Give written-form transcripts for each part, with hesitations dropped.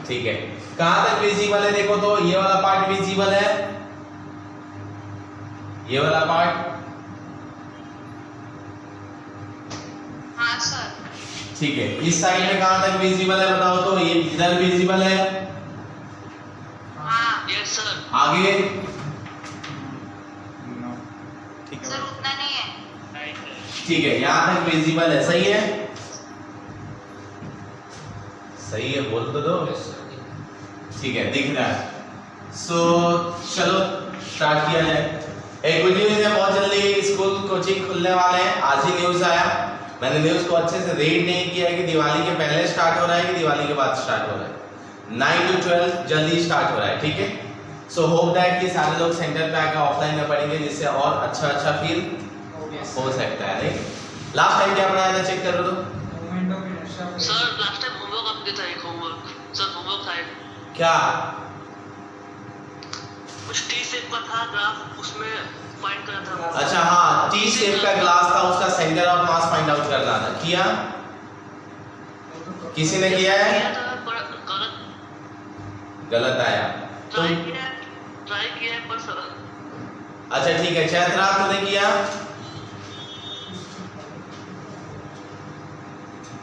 ठीक है, कहां तक विजिबल है देखो तो ये वाला पार्ट विजिबल है, ये वाला पार्ट। हाँ सर। ठीक है, इस साइड में कहां तक विजिबल है बताओ तो, ये इधर विजिबल है। हाँ यस सर। आगे ठीक है सर, उतना नहीं है। ठीक है, यहां तक विजिबल है, सही है, सही है, बोल तो दो। ठीक है, दिख रहा है। सो चलो स्टार्ट किया जाए। एक गुड न्यूज़ है, बहुत जल्दी स्कूल कोचिंग खुलने वाले हैं। आज ही न्यूज़ आया, मैंने न्यूज़ को अच्छे से रीड नहीं किया है कि दिवाली के पहले स्टार्ट हो रहा है कि दिवाली के बाद स्टार्ट हो रहा है। 9 to 12 जल्दी स्टार्ट हो रहा है, ठीक है। सो होप दैट कि सारे लोग सेंटर पे आकर ऑफलाइन में पढ़ेंगे, जिससे और अच्छा फील हो सकता है। नहीं, लास्ट टाइम क्या पढ़ाया था, चेक कर लो सर। लास्ट टाइम होमवर्क आपके था, एक होमवर्क सर, होमवर्क था क्या, कुछ टी शेप का था ग्राफ, उसमें फाइंड करना था। अच्छा हाँ, टी शेप का ग्लास था, उसका centre of mass find out करना था। किया, किसी ने किया है? गलत आया। ट्राई किया है पर सर। अच्छा ठीक है, चैत्रा तूने किया,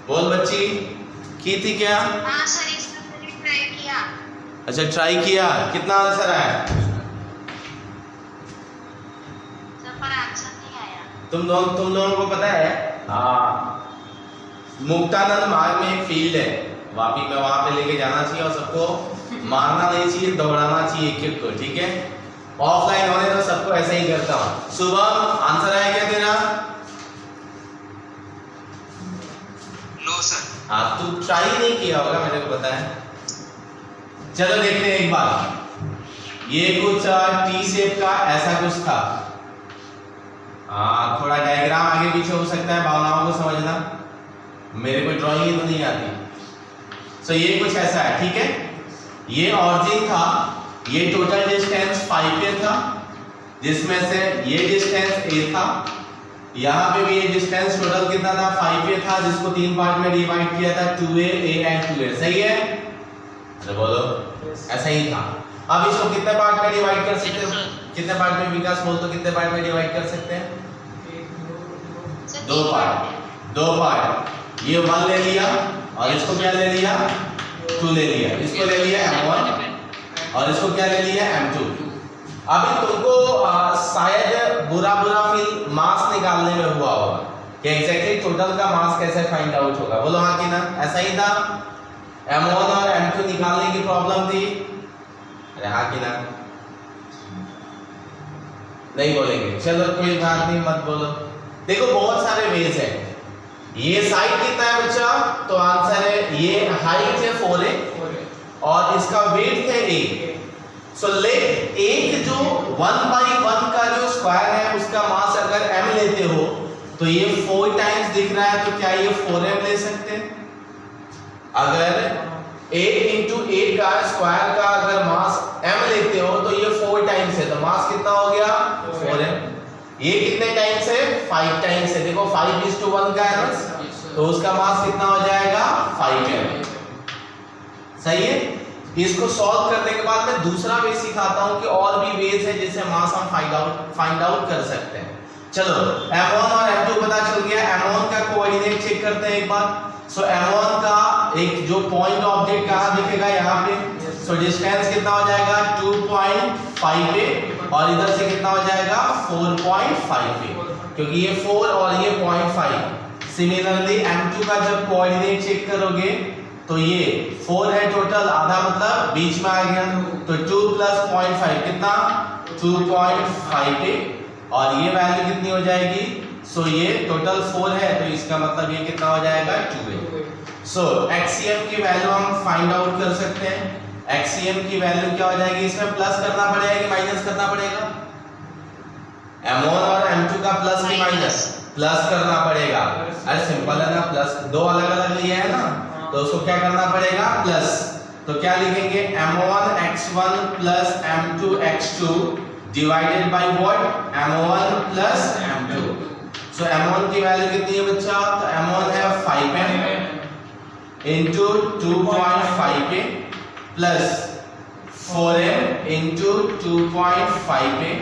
बोल बच्ची, की थी क्या? हाँ सर, इसमें मैंने ट्राई किया। अच्छा ट्राई किया, कितना आंसर आया? सर पर आंसर नहीं आया। तुम दोनों को पता है, मुक्तानंद मार्ग में एक फील्ड है, वापी में, वहां पे लेके जाना चाहिए और सबको मारना नहीं चाहिए, दौड़ाना चाहिए एक को, ठीक है। ऑफलाइन होने तो सबको ऐसे ही करता हूँ। सुबह आंसर आया क्या तेरा? No sir. हाँ, तू ट्राई नहीं किया होगा, मेरे को पता है। चलो देखते हैं एक बार। ये कुछ टी शेप का ऐसा कुछ था। थोड़ा डायग्राम आगे पीछे हो सकता है, भावनाओं को समझना, मेरे को ड्राइंग ही तो नहीं आती। सो ये कुछ ऐसा है, ठीक है। ये ऑरिजिन था, ये टोटल डिस्टेंस 5 पे था, जिसमें से ये डिस्टेंस a था, यहाँ पे भी ये डिस्टेंस टोटल कितना था, 5 पे था, जिसको 3 पार्ट में डिवाइड किया था, 2a, a एंड 2a, सही है? तो बोलो ऐसा ही था। अब इसको कितने पार्ट में डिवाइड कर सकते हो? कितने पार्ट में, विकास बोल तो कितने पार्ट में डिवाइड कर सकते हैं? 2 पार्ट। ये 1 ले लिया और इसको क्या ले लिया, 2 ले लिया, इसको ले लिया m1 और इसको क्या ले लिया, m2। अभी तुमको शायद बुरा फील मास निकालने में हुआ होगा कि एग्जैक्टली टोटल का मास कैसे फाइंड आउट होगा, बोलो हाँ कि ना? ऐसा ही था, m1 और m2 निकालने की प्रॉब्लम थी, अरे हाँ कि ना? नहीं बोलेंगे, चलो कोई बात नहीं, मत बोलो। देखो बहुत सारे वेज है। ये साइड कितना है बच्चा, तो आंसर है, ये हाइट है 4a और इसका वेट है 8। सो लेट एक जो 1/1 का जो स्क्वायर है उसका मास अगर m लेते हो तो ये 4 टाइम्स दिख रहा है, तो क्या ये 4m ले सकते हैं? अगर 8 into 8 का स्क्वायर का अगर मास m लेते हो तो ये 4 टाइम्स है, तो मास कितना हो गया, 4m। ये कितने टाइम्स है, 5 टाइम्स है। देखो 5:1 का है ना, तो उसका मास कितना हो जाएगा, 5m, सही है। इसको सॉल्व करने के बाद मैं दूसरा वे सिखाता हूं कि और भी वेज है जिससे मास हम फाइंड आउट कर सकते हैं। चलो m1 और m2 पता चल गया, m1 का कोऑर्डिनेट चेक करते हैं एक बार। सो m1 का एक जो पॉइंट ऑब्जेक्ट कहां दिखेगा, यहाँ पे। सो डिस्टेंस कितना हो जाएगा, 2.5 पे, और इधर से कितना हो जाएगा, 4.5 पे, क्योंकि ये 4 और ये 0.5। सिमिलरली m2 का जब कोऑर्डिनेट चेक करोगे तो ये 4 है टोटल, आधा मतलब बीच में आ गया, तो 2 + 0.5 कितना, 2.5 पे, और ये वैल्यू कितनी हो जाएगी, सो ये टोटल 4 है, तो इसका मतलब ये कितना हो जाएगा, 2a। सो एक्सीएम की वैल्यू हम फाइंड आउट कर सकते हैं। एक्सीएम की वैल्यू क्या हो जाएगी, इसमें प्लस करना पड़ेगा कि माइनस करना पड़ेगा? m1 और m2 का प्लस की माइनस, प्लस करना पड़ेगा। अरे सिंपल है ना, प्लस, दो अलग अलग लिए है ना, तो उसको क्या करना पड़ेगा, प्लस। तो क्या लिखेंगे, m1 x1 + m2 x2 divided by what, m1 + m2। So m1 की वैल्यू कितनी है बच्चा, तो m1 है 5m into 2.5 पे, plus 4m into 2.5a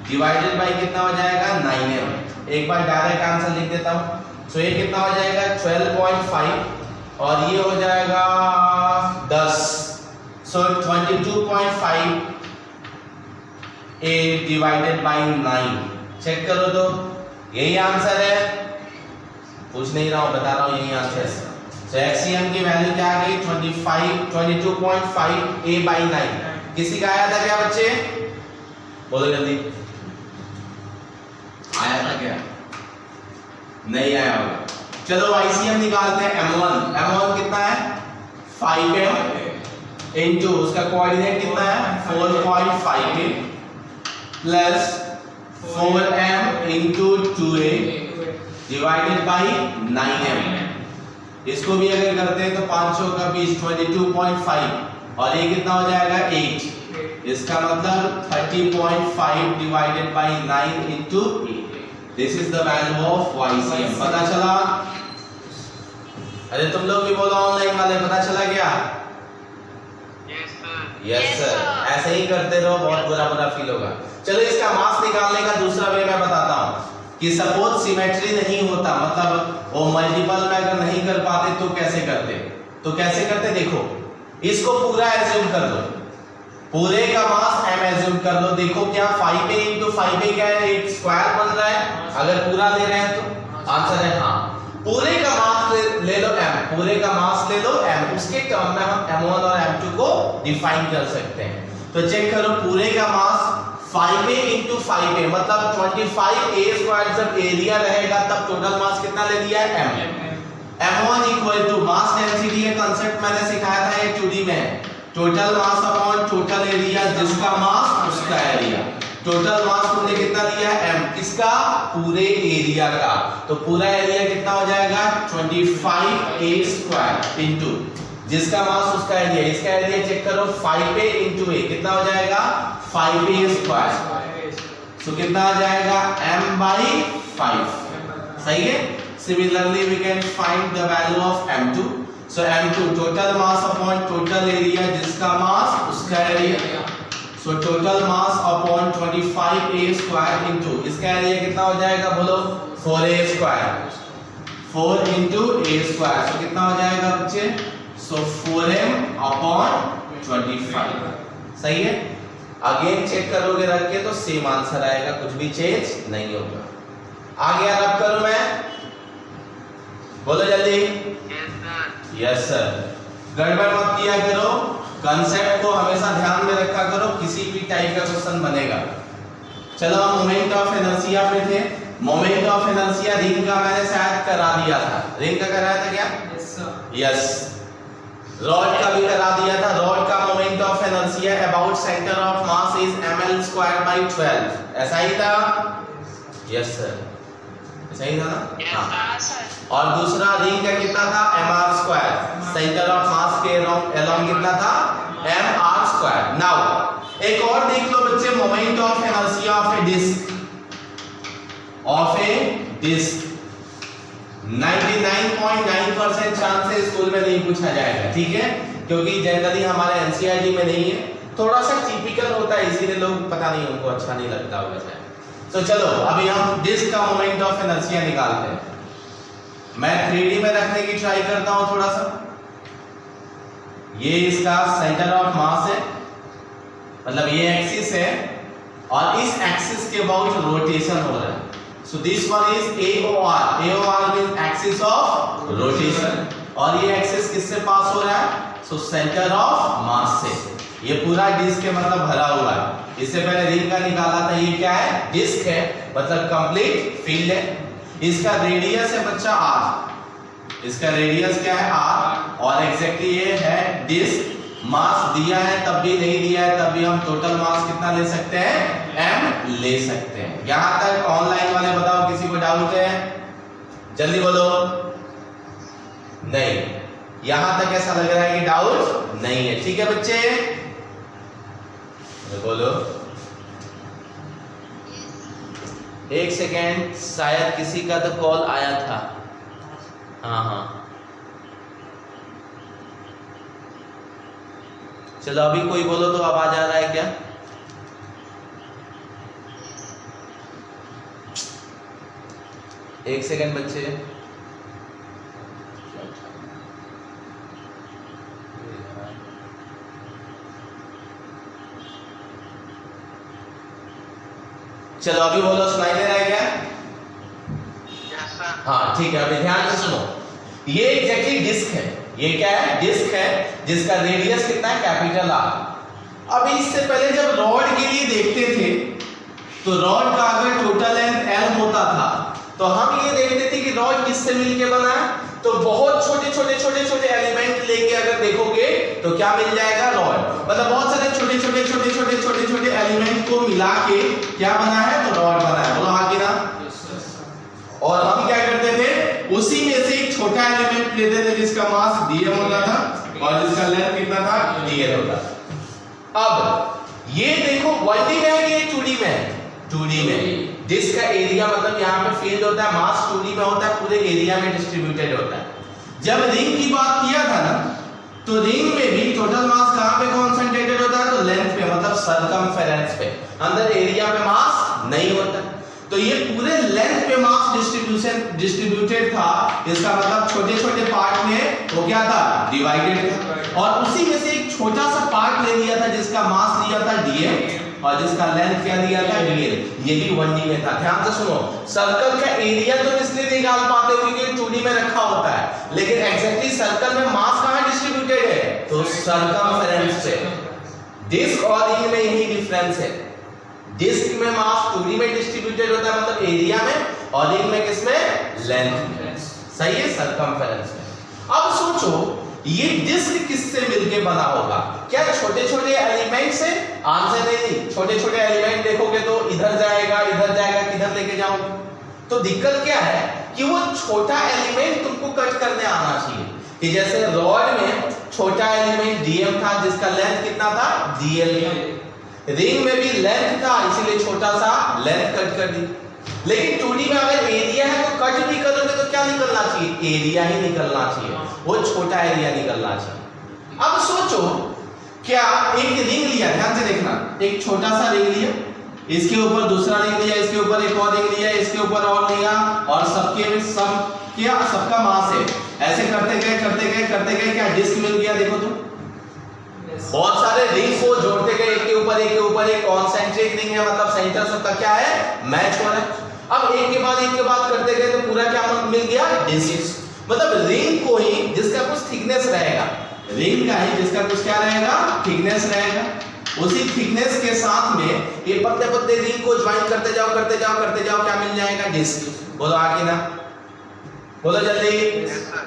divided by कितना हो जाएगा 9m। एक बार डायरेक्ट आंसर लिख देता हूं। सो ये कितना हो जाएगा 12.5 और ये हो जाएगा 10। सो 22.5 a डिवाइडेड बाई 9। चेक करो तो यही आंसर है, पूछ नहीं रहा हूं, बता रहा हूं यही आंसर है। तो एक्सियम की वैल्यू क्या आ गई 22.5 a बाई 9। किसी का आया था क्या बच्चे, बोलो जल्दी, आया था क्या? नहीं आया होगा। चलो आईसीएम निकालते हैं। m1 कितना है 5m इंटू उसका कोऑर्डिनेट कितना है 4.5a plus 4m into 2a divided by 9m। इसको भी अगर करते हैं तो 500 का 20 22.5 और ये कितना हो जाएगा 8। इसका मतलब 30.5 divided by 9 into 8। This is the value of YCM। पता चला? अरे तुम लोग भी बोलो ऑनलाइन वाले, पता चला क्या? Yes sir. ऐसे ही करते रहो, बहुत बुरा फील होगा। चलो इसका मास निकालने का दूसरा वे मैं बताता हूँ कि सपोज सिमेट्री नहीं होता, मतलब वो मल्टीपल में अगर नहीं कर पाते तो कैसे करते। तो कैसे करते देखो, इसको पूरा एज्यूम कर लो, पूरे का मास m एज्यूम कर लो। देखो क्या 5a इंटू 5a क्या है, एक स्क्वायर बन रहा है। अगर पूरा ले रहे हैं तो आंसर है हाँ। पूरे का मास ले लो m, पूरे का मास ले लो m, उसके टर्म में हम m1 और m2 को डिफाइन कर सकते हैं। तो चेक करो, पूरे का मास 5a इंटू 5a मतलब 25a स्क्वायर जब एरिया रहेगा तब टोटल मास कितना ले लिया है m। m1 equal to mass density, ये कांसेप्ट मैंने सिखाया था ये 2D में, total mass upon total area, जिसका मास उसका एरिया। टोटल मास तुमने कितना लिया है m, किसका? पूरे एरिया का। तो पूरा एरिया कितना हो जाएगा 25a स्क्वायर इंटू जिसका मास उसका एरिया। इसका एरिया चेक करो 5a इंटू a कितना हो जाएगा 5a स्क्वायर। सो कितना आ जाएगा m बाई 5। सही है। Similarly we can find the value of m2। So m2 total mass upon total area, जिसका मास उसका area. So total mass upon 25a square into इसका एरिया कितना हो जाएगा बोलो 4a square. 4 into a square, so कितना हो जाएगा बच्चे? So 4m upon 25। सही है। अगेन चेक करोगे रख के तो सेम आंसर आएगा, कुछ भी चेंज नहीं होगा। आगे रब करूं मैं, बोलो जल्दी। Yes sir. गड़बड़ मत किया करो, कंसेप्ट को हमेशा ध्यान में रखा करो, किसी भी टाइप का क्वेश्चन बनेगा। चलो हम मोमेंट ऑफ इनर्शिया पे थे। मोमेंट ऑफ इनर्शिया रिंग का मैंने शायद करा दिया था। रिंग का कराया था क्या? यस। रॉड का भी करा दिया था। रॉड का moment of inertia about centre of mass is ml²/12। ऐसा ही था? यस सर, ऐसा ही था ना? हाँ सर। और दूसरा रिंग का कितना था mr², सेंटर ऑफ मास के अलोंग कितना था mr²। नाउ एक और देख लो बच्चे, moment of inertia of a disc, of a disc 99.9% chance है स्कूल में नहीं पूछा जाएगा, ठीक है, क्योंकि जनरली हमारे एनसीईआरटी में नहीं है, थोड़ा सा टिपिकल होता है, इसीलिए लोग पता नहीं उनको अच्छा नहीं लगता होगा शायद। तो चलो अभी हम डिस्क का मोमेंट ऑफ इनर्शिया निकालते हैं। मैं 3D में रखने की ट्राई करता हूं थोड़ा सा। ये इसका सेंटर ऑफ मास है, मतलब ये एक्सिस है और इस एक्सिस के अबाउट रोटेशन हो रहा है। So this one is AOR. AOR means axis of rotation. और ये एक्सिस किससे पास हो रहा है? So center of mass से। ये पूरा डिस्क के मतलब भरा हुआ है। इससे पहले रिंग का निकाला था, ये क्या है? डिस्क है, मतलब कंप्लीट फील्ड है। इसका रेडियस है बच्चा r। इसका रेडियस क्या है? r। और एग्जैक्टली ये है डिस्क। मास दिया है तब भी, नहीं दिया है तब भी हम टोटल मास कितना ले सकते हैं? m ले सकते हैं। यहां तक ऑनलाइन वाले बताओ, किसी को डाउट है? जल्दी बोलो। नहीं, यहां तक ऐसा लग रहा है कि डाउट नहीं है, ठीक है बच्चे? बोलो। एक सेकेंड, शायद किसी का तो कॉल आया था। हाँ हाँ चलो अभी कोई बोलो तो आवाज आ रहा है क्या? एक सेकंड बच्चे। चलो अभी बोलो, सुनाई दे रहा है क्या? हाँ ठीक है, अभी ध्यान से सुनो। ये एग्जैक्टली डिस्क है। ये क्या है? डिस्क है जिसका रेडियस कितना है? Capital R. अब इससे पहले जब रॉड के लिए देखते थे तो रॉड का अगर टोटल लेंथ एल होता था तो हम ये देखते थे कि रॉड किससे मिलके बना है। तो बहुत छोटे छोटे छोटे छोटे एलिमेंट लेके अगर देखोगे तो क्या मिल जाएगा? रॉड। मतलब बहुत सारे छोटे छोटे छोटे छोटे छोटे छोटे एलिमेंट को मिला के क्या बना है? तो रॉड बना है। बोलो हाँ कि ना? और हम क्या करते थे? उसी में से एक छोटा एलिमेंट लेते थे जिसका मास dm होता था और जिसका लेंथ कितना था? dl होता था। अब ये देखो 1D में है कि 2D में है? 2D में। डिस्क का एरिया मतलब यहाँ पे फील्ड होता है, मास 2D में होता है, पूरे एरिया में डिस्ट्रीब्यूटेड होता है। जब रिंग की बात किया था ना तो रिंग में भी टोटल मास कहाँ पे कॉन्सेंट्रेटेड होता है? तो लेंथ पे, मतलब सर्कमफेरेंस पे। अंदर एरिया पे मास नहीं होता। तो ये पूरे लेंथ पे मास डिस्ट्रीब्यूटेड था। इसका मतलब छोटे छोटे पार्ट में वो क्या था? डिवाइडेड था। और उसी में से एक छोटा सा पार्ट ले लिया था जिसका मास लिया था dm और जिसका लेंथ क्या लिया था? dl। ये भी 1D में था। ध्यान से सुनो, सर्कल का एरिया तो इसलिए निकाल पाते हो क्योंकि 2D में रखा होता है, लेकिन एग्जैक्टली सर्कल में मास कहाँ डिस्ट्रीब्यूटेड है? तो सर्कमफेरेंस पे। डिस्क और रिंग में यही डिफरेंस है। डिस्क में मास 2D में डिस्ट्रीब्यूटेड होता है, मतलब एरिया में, और रिंग में किसमें? लेंथ में। सही है, सर्कमफेरेंस में। अब सोचो ये डिस्क किससे मिलके बना होगा? क्या छोटे छोटे एलिमेंट से? आंसर नहीं। छोटे छोटे एलिमेंट देखोगे तो इधर जाएगा, किधर लेके जाओगे? तो दिक्कत क्या है कि वो छोटा एलिमेंट तुमको कट करने आना चाहिए। कि जैसे रॉड में छोटा एलिमेंट dm था जिसका लेंथ कितना था? dl। रिंग में भी लेंथ था इसीलिए छोटा सा लेंथ कट कर दी। लेकिन 2D में अगर एरिया है तो कट भी करोगे तो क्या निकलना चाहिए? एरिया ही निकलना चाहिए, वो छोटा एरिया निकलना चाहिए। अब सोचो क्या एक रिंग लिया, ध्यान से देखना, एक छोटा सा रिंग लिया, इसके ऊपर दूसरा रिंग लिया, इसके ऊपर एक और रिंग लिया, इसके ऊपर और लिया, और सबके में सबका मास है। ऐसे करते गए क्या डिस्क मिल गया? देखो तुम, बहुत सारे रिंग को जोड़ते गए, एक के ऊपर एक कॉन्सेंट्रिक रिंग है, मतलब सेंटर सबका क्या है? मैच हो रहा है। अब एक के बाद करते गए तो पूरा क्या मिल गया? डिस्क। मतलब रिंग को ही जिसका कुछ थिकनेस रहेगा, रिंग का ही जिसका कुछ क्या रहेगा? थिकनेस रहेगा। उसी थिकनेस के साथ में ये पतले पतले रिंग को ज्वाइन करते जाओ, क्या मिल जाएगा? डिस्क। बोलो आगे ना, बोलो जल्दी।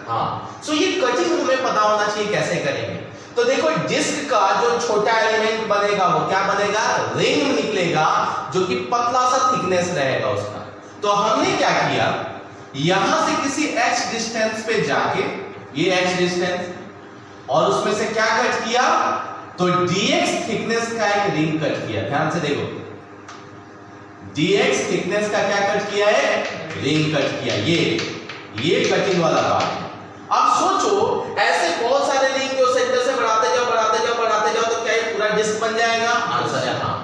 हाँ, सो ये कटिंग हमें पता होना चाहिए कैसे करेंगे। तो देखो डिस्क का जो छोटा एलिमेंट बनेगा वो क्या बनेगा? रिंग निकलेगा जो कि पतला सा थिकनेस रहेगा उसका। तो हमने क्या किया, यहां से किसी h डिस्टेंस पे जाके, ये h डिस्टेंस, और उसमें से क्या कट किया? तो dx थिकनेस का एक रिंग कट किया। ध्यान से देखो, dx थिकनेस का क्या कट किया है? रिंग कट किया। ये कटिंग वाला पार्ट है। अब सोचो ऐसे बहुत सारे रिंग को सेंटर से बढ़ाते जाओ तो क्या ये पूरा डिस्क बन जाएगा? आंसर है हाँ।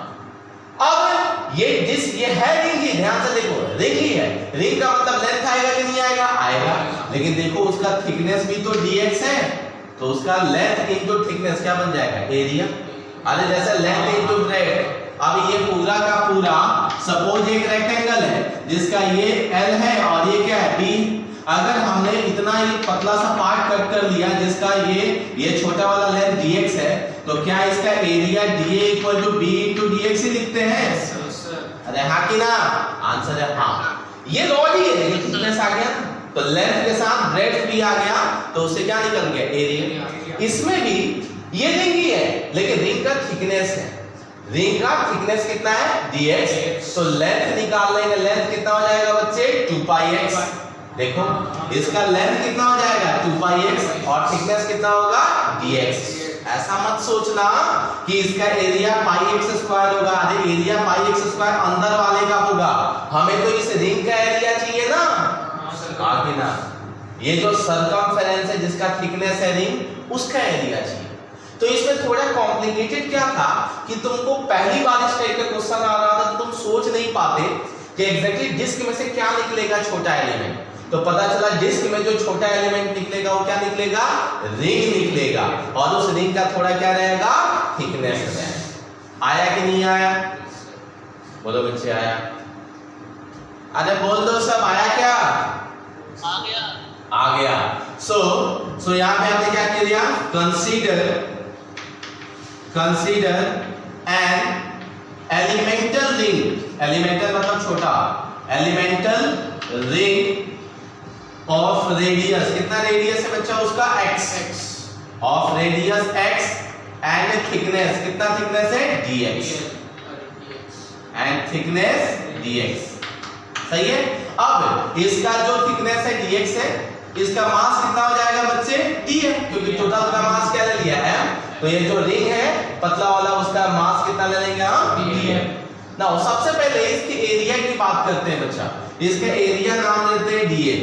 अब ये डिस्क, ये है रिंग ही, ध्यान से देखो रिंग ही है। रिंग का मतलब लेंथ आएगा कि नहीं आएगा? आएगा। लेकिन देखो उसका थिकनेस भी तो dx है, तो उसका लेंथ इनटू थिकनेस क्या बन जाएगा? एरिया। अरे जैसे लेंथ इनटू ब्रेड्थ। अब ये पूरा का पूरा सपोज एक रेक्टेंगल है जिसका ये L है और ये क्या है? B। अगर हमने इतना ही पतला सा पार्ट कट कर लिया जिसका ये छोटा वाला लेंथ dx है, तो क्या इसका area dA equal to b into dx ही लिखते हैं? अरे हाँ कि ना? आंसर है हाँ। ये रॉड ही है लेकिन थिकनेस आ गया, तो लेंथ के साथ ब्रेड्थ भी आ गया, तो उससे क्या निकल गया? एरिया। इसमें भी ये रिंग ही है लेकिन रिंग का थिकनेस है। रिंग का थिकनेस कितना है? dx। तो लेंथ निकाल लेंगे, लेंथ कितना हो जाएगा बच्चे? 2πx। देखो इसका लेंथ कितना हो जाएगा? 2πx, और थिकनेस कितना होगा? dx। ऐसा मत सोचना कि इसका एरिया πx² होगा। अरे एरिया πx² अंदर वाले का होगा, हमें तो इस रिंग का एरिया चाहिए ना। आगे ना, ये जो सर्कमफेरेंस है जिसका थिकनेस है रिंग, उसका एरिया चाहिए। तो इसमें थोड़ा कॉम्प्लिकेटेड क्या था कि तुमको पहली बार इस टाइप का क्वेश्चन आ रहा था तो तुम सोच नहीं पाते कि एग्जैक्टली डिस्क में से क्या निकलेगा छोटा एलिमेंट। तो पता चला डिस्क में जो छोटा एलिमेंट निकलेगा वो क्या निकलेगा, रिंग निकलेगा, और उस रिंग का थोड़ा क्या रहेगा, थिकनेस रहेगा। आया कि नहीं आया, बोलो बच्चे आया? अरे बोल दो सब, आया क्या? आ गया। आ गया। सो यहां पे हमने क्या किया, consider N elemental ring, elemental मतलब छोटा, एलिमेंटल रिंग ऑफ रेडियस, कितना रेडियस है बच्चा उसका, x, of radius x and thickness, कितना थिकनेस है, dx, एंड थिकनेस dx। सही है। अब इसका जो थिकनेस है dx है, इसका मास कितना हो जाएगा बच्चे, d है, क्योंकि टोटल का मास क्या ले लिया m, तो ये जो रिंग है पतला वाला उसका मास कितना ले लेंगे हम, d है। ना सबसे पहले इसके एरिया की बात करते हैं बच्चा, इसका एरिया नाम लेते हैं dA।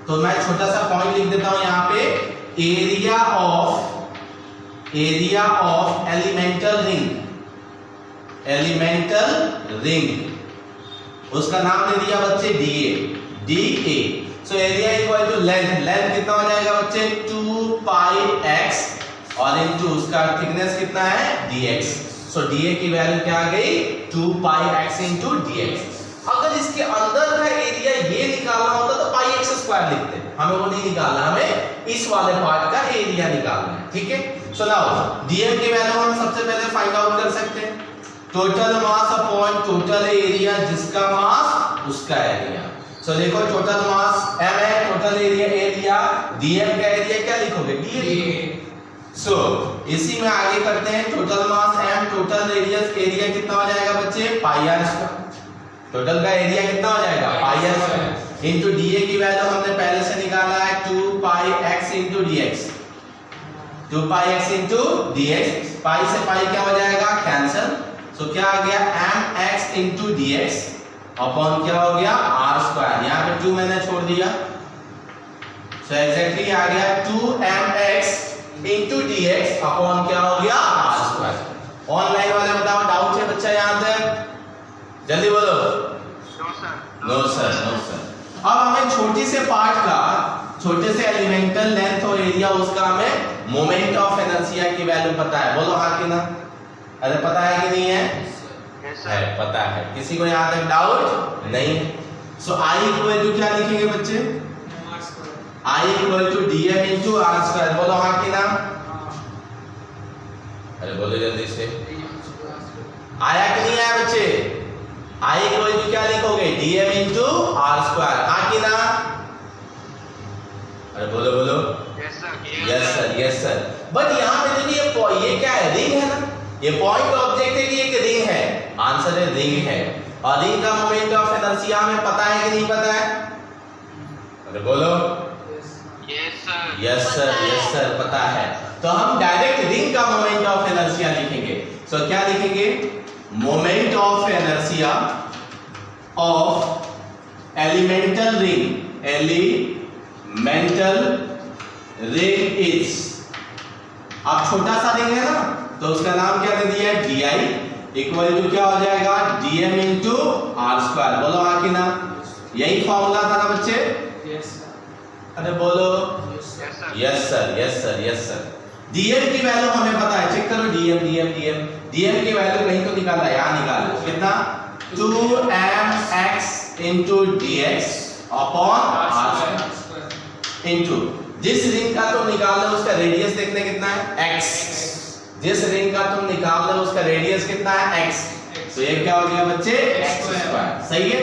तो मैं छोटा सा पॉइंट लिख देता हूं यहाँ पे, एरिया ऑफ एलिमेंटल रिंग, उसका नाम दे दिया बच्चे dA। So area equal to length कितना हो जाएगा बच्चे, 2 पाई x, और इनटू उसका थिकनेस कितना है, dx। सो dA की वैल्यू क्या आ गई, 2 पाई x इनटू dx। अगर इसके अंदर का एरिया ये निकालना होता तो पाई x स्क्वायर लिखते, हमें वो नहीं निकालना, हमें इस वाले पार्ट का एरिया निकालना है, ठीक है। सो नाउ dm की वैल्यू हम सबसे पहले फाइंड आउट कर सकते हैं, total mass upon total area, जिसका मास उसका एरिया। सो देखो टोटल मास m है, टोटल एरिया dm का एरिया क्या लिखोगे, dA। सो इसी में आगे करते हैं, total mass m, total area कितना हो जाएगा बच्चे, पाई r स्क्वायर, टोटल का एरिया कितना हो जाएगा, पाई r स्क्वायर, इनटू dA की वैल्यू हमने पहले से निकाला है, 2 pi x into dx, 2 pi x into dx, पाई से पाई क्या हो जाएगा, कैंसिल। सो क्या आ गया, mx इनटू dx अपॉन क्या हो गया, r स्क्वायर, यहाँ पे 2 मैंने छोड़ दिया, सो एग्जैक्टली आ गया 2mx इनटू dx अपॉन क्या हो गया, r स्क्वायर। ऑनलाइन वाले बताओ, डाउट है बच्चा यहाँ तक, जल्दी बोलो। No sir. अब हमें छोटी से पार्ट का, छोटे से एलिमेंटल लेंथ और एरिया, उसका हमें मोमेंट ऑफ इनर्शिया की वैल्यू पता है, बोलो हाँ कि ना, अरे पता है कि नहीं है, है पता है, किसी को यहाँ तक डाउट नहीं। सो I इक्वल टू क्या लिखेंगे बच्चे, I equal to dm into r square, बोलो हाँ कि ना, अरे बोलो जल्दी से, आया कि नहीं आया बच्चे, I इक्वल टू क्या लिखोगे, dm इनटू r स्क्वायर, हाँ कि ना, अरे बोलो। Yes sir. बट यहाँ पे देखिए ये क्या है, रिंग है ना, ये पॉइंट ऑब्जेक्ट है कि एक रिंग है, आंसर है रिंग है, और रिंग का मोमेंट ऑफ इनर्शिया हमें पता है कि नहीं पता है, अरे बोलो। यस सर पता है। तो हम डायरेक्ट रिंग का मोमेंट ऑफ इनर्शिया लिखेंगे। सो क्या लिखेंगे, moment of inertia of elemental ring is, अब छोटा सा रिंग है ना, तो उसका नाम क्या दे दिया है, di इक्वल टू क्या हो जाएगा, dm इनटू r स्क्वायर, बोलो हाँ कि ना, यही फॉर्मूला था ना बच्चे, अरे बोलो। Yes sir. dm की वैल्यू हमें पता है, चेक करो, dm की वैल्यू कहीं तो निकाला, यहाँ निकालो, कितना, 2mx into dx upon r square, into जिस रिंग का तुम निकाल रहे हो उसका रेडियस देखने कितना है, x, जिस रिंग का तुम निकाल रहे हो उसका रेडियस कितना है, x, तो ये क्या हो गया बच्चे, x स्क्वायर, सही है।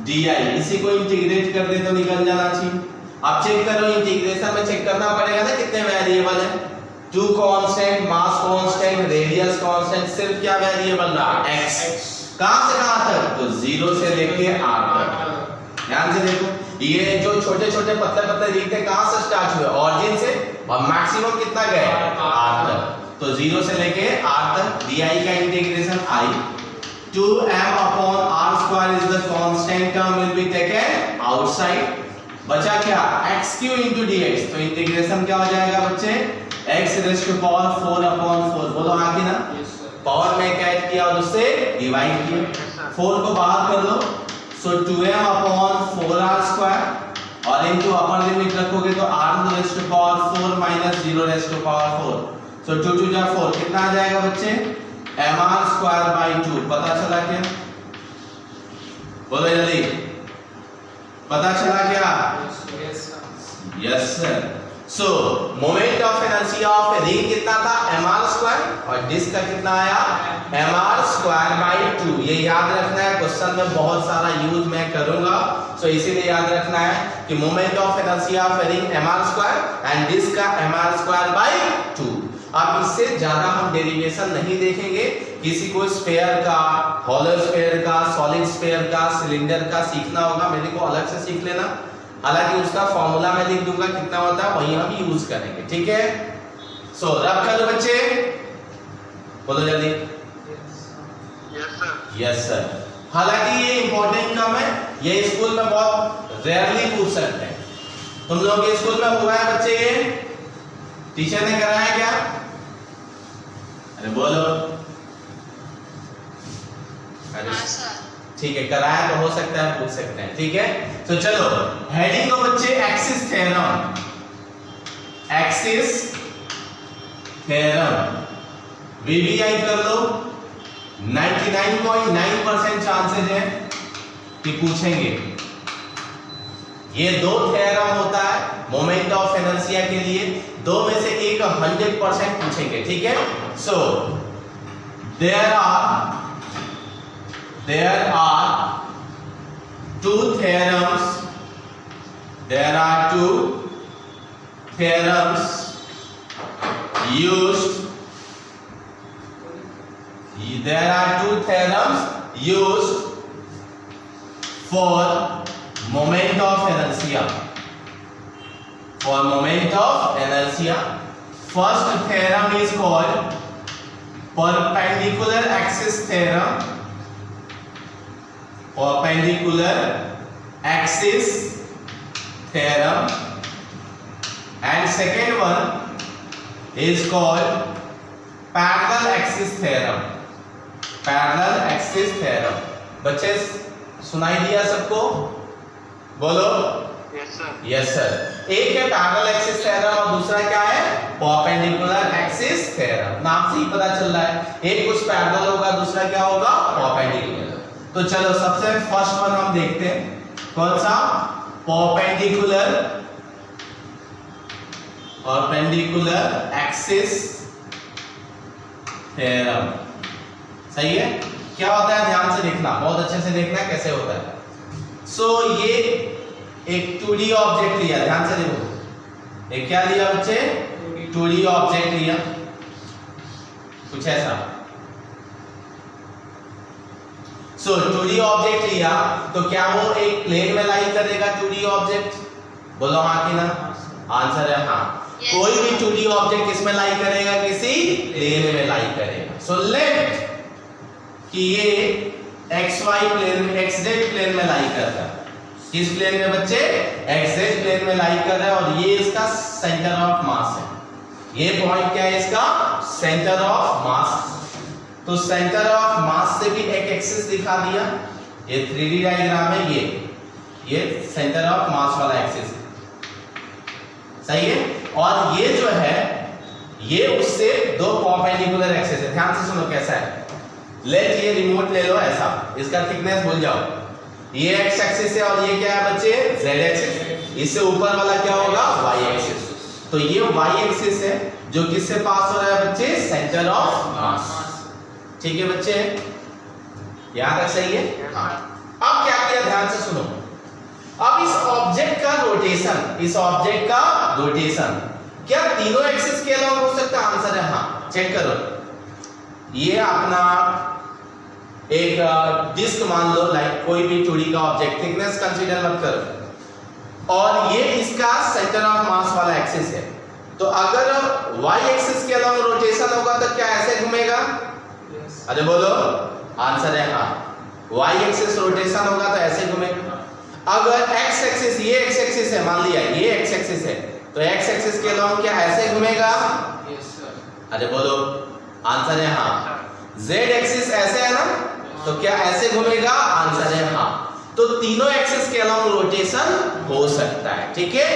di इसी को इंटीग्रेट कर दे तो निकल जाना चाहिए। अब चेक करो, इंटीग्रेशन में चेक करना पड़ेगा ना कितने वेरिएबल है, 2 constant, mass constant, radius constant, सिर्फ क्या वेरिएबल रहा, x, कहां से कहां तक, तो 0 से लेके r तक। ध्यान से देखो, ये जो छोटे छोटे पतले रिंग थे कहां से स्टार्ट हुए, ऑरिजिन से, और मैक्सिमम कितना गए, r तक, तो 0 से लेके r तक। di का integration I, 2m upon r square is the constant term will be taken outside, बचा क्या, x cube into dx, तो इंटीग्रेशन क्या हो जाएगा बच्चे, x रेज़ टू पावर 4/4। बोलो हाँ कि ना? पावर में क्या ऐड किया और उससे डिवाइड किया। 4 को बाहर कर लो, सो 2m/4r² और इनटू अपर लिमिट रखोगे तो r raise to power 4 minus 0 raise to power 4, so 2 2 जा 4, कितना आ जाएगा बच्चे? mr²/2। पता चला क्या? बोलो जल्दी, पता चला क्या? Yes sir. So moment of inertia of ring कितना था? mr² और डिस्क का कितना आया? mr²/2। ये याद रखना है, क्वेश्चन में बहुत सारा यूज मैं करूंगा, सो इसीलिए याद रखना है कि moment of inertia of ring mr² and disc का mr²/2। अब इससे ज्यादा हम डेरिवेशन नहीं देखेंगे। किसी को स्फीयर का, हॉलो स्फीयर का, सॉलिड स्फीयर का, सिलेंडर का सीखना होगा, मेरे को अलग से सीख लेना। हालांकि उसका फॉर्मूला मैं लिख दूंगा कितना होता है, वही हम यूज करेंगे, ठीक है? सो रब कर दो बच्चे, बोलो जल्दी। Yes sir. हालांकि ये इंपॉर्टेंट काम है, ये स्कूल में बहुत रेयरली पूछ सकते हैं। तुम लोगों के स्कूल में हुआ है बच्चे? ये टीचर ने कराया क्या? अरे बोलो। अरे ठीक है, कराया तो हो सकता है, पूछ सकते हैं, ठीक है? तो चलो हेडिंग को बच्चे axis theorem, axis theorem VVI कर लो। 99.9% चांसेस है कि पूछेंगे। ये दो थ्योरम होता है मोमेंट ऑफ इनर्शिया के लिए, दो में से एक 100% पूछेंगे, ठीक है? So there are two theorems used for moment of inertia. First theorem is called perpendicular axis theorem. And second one is called parallel axis theorem. बच्चे सुनाई दिया सबको? बोलो। Yes sir. एक है पैरेलल एक्सिस थ्योरम और दूसरा क्या है? Perpendicular axis theorem. नाम से ही पता चल रहा है, एक कुछ पैरेलल होगा, दूसरा क्या होगा? परपेंडिकुलर। तो चलो सबसे फर्स्ट वन हम देखते हैं, कौन सा? Perpendicular axis theorem. सही है? क्या होता है ध्यान से देखना, बहुत अच्छे से देखना कैसे होता है। सो ये एक 2D ऑब्जेक्ट लिया, ध्यान से देखो। एक क्या लिया बच्चे? 2D ऑब्जेक्ट लिया, कुछ ऐसा। सो 2D ऑब्जेक्ट लिया तो क्या वो एक प्लेन में लाई करेगा 2D ऑब्जेक्ट? बोलो हाँ कि ना? आंसर है हाँ। कोई भी 2D ऑब्जेक्ट किसमें लाई करेगा? किसी प्लेन में लाई करेगा। सो लेट कि ये XY प्लेन में, XZ प्लेन में लाई कर रहा है। किस प्लेन में बच्चे? XZ प्लेन में लाई कर रहा है और ये इसका सेंटर ऑफ मास है। ये पॉइंट क्या है इसका? सेंटर ऑफ मास। तो सेंटर ऑफ मास से भी एक एक्सिस दिखा दिया, ये 3D डायग्राम है, ये सेंटर ऑफ मास वाला एक्सिस है, सही है? और ये जो है ये उससे दो परपेंडिकुलर एक्सिस है। ध्यान से सुनो कैसा है। लेट ये रिमोट ले लो ऐसा, इसका थिकनेस भूल जाओ। ये एक्स एक्सिस है और ये क्या है बच्चे? Z axis. इससे ऊपर वाला क्या होगा? Y axis. तो ये वाई एक्सिस है जो किससे पास हो रहा है बच्चे? सेंटर ऑफ मास। ठीक है बच्चे, याद रख, सही है? हाँ। अब क्या किया ध्यान से सुनो। अब इस ऑब्जेक्ट का रोटेशन क्या तीनों एक्सिस के अलावा हो सकता है? आंसर है हाँ। चेक करो, ये अपना एक डिस्क मान लो, लाइक कोई भी 2D का ऑब्जेक्ट, थिकनेस कंसीडर मत करो, और ये इसका सेंटर ऑफ मास वाला एक्सिस है। तो अगर y एक्सिस के अलावा रोटेशन होगा तो क्या ऐसे घूमेगा? अरे बोलो, आंसर है हाँ। y एक्सिस रोटेशन होगा तो ऐसे घूमेगा। अगर x एक्सिस, ये x एक्सिस है, मान लिया ये x एक्सिस है, तो x एक्सिस के अलावा क्या ऐसे घूमेगा? अरे बोलो, आंसर है हाँ। जेड एक्सिस ऐसे है ना, तो क्या ऐसे घूमेगा? आंसर है हाँ। तो तीनों एक्सिस के अलोंग रोटेशन हो सकता है, ठीक है,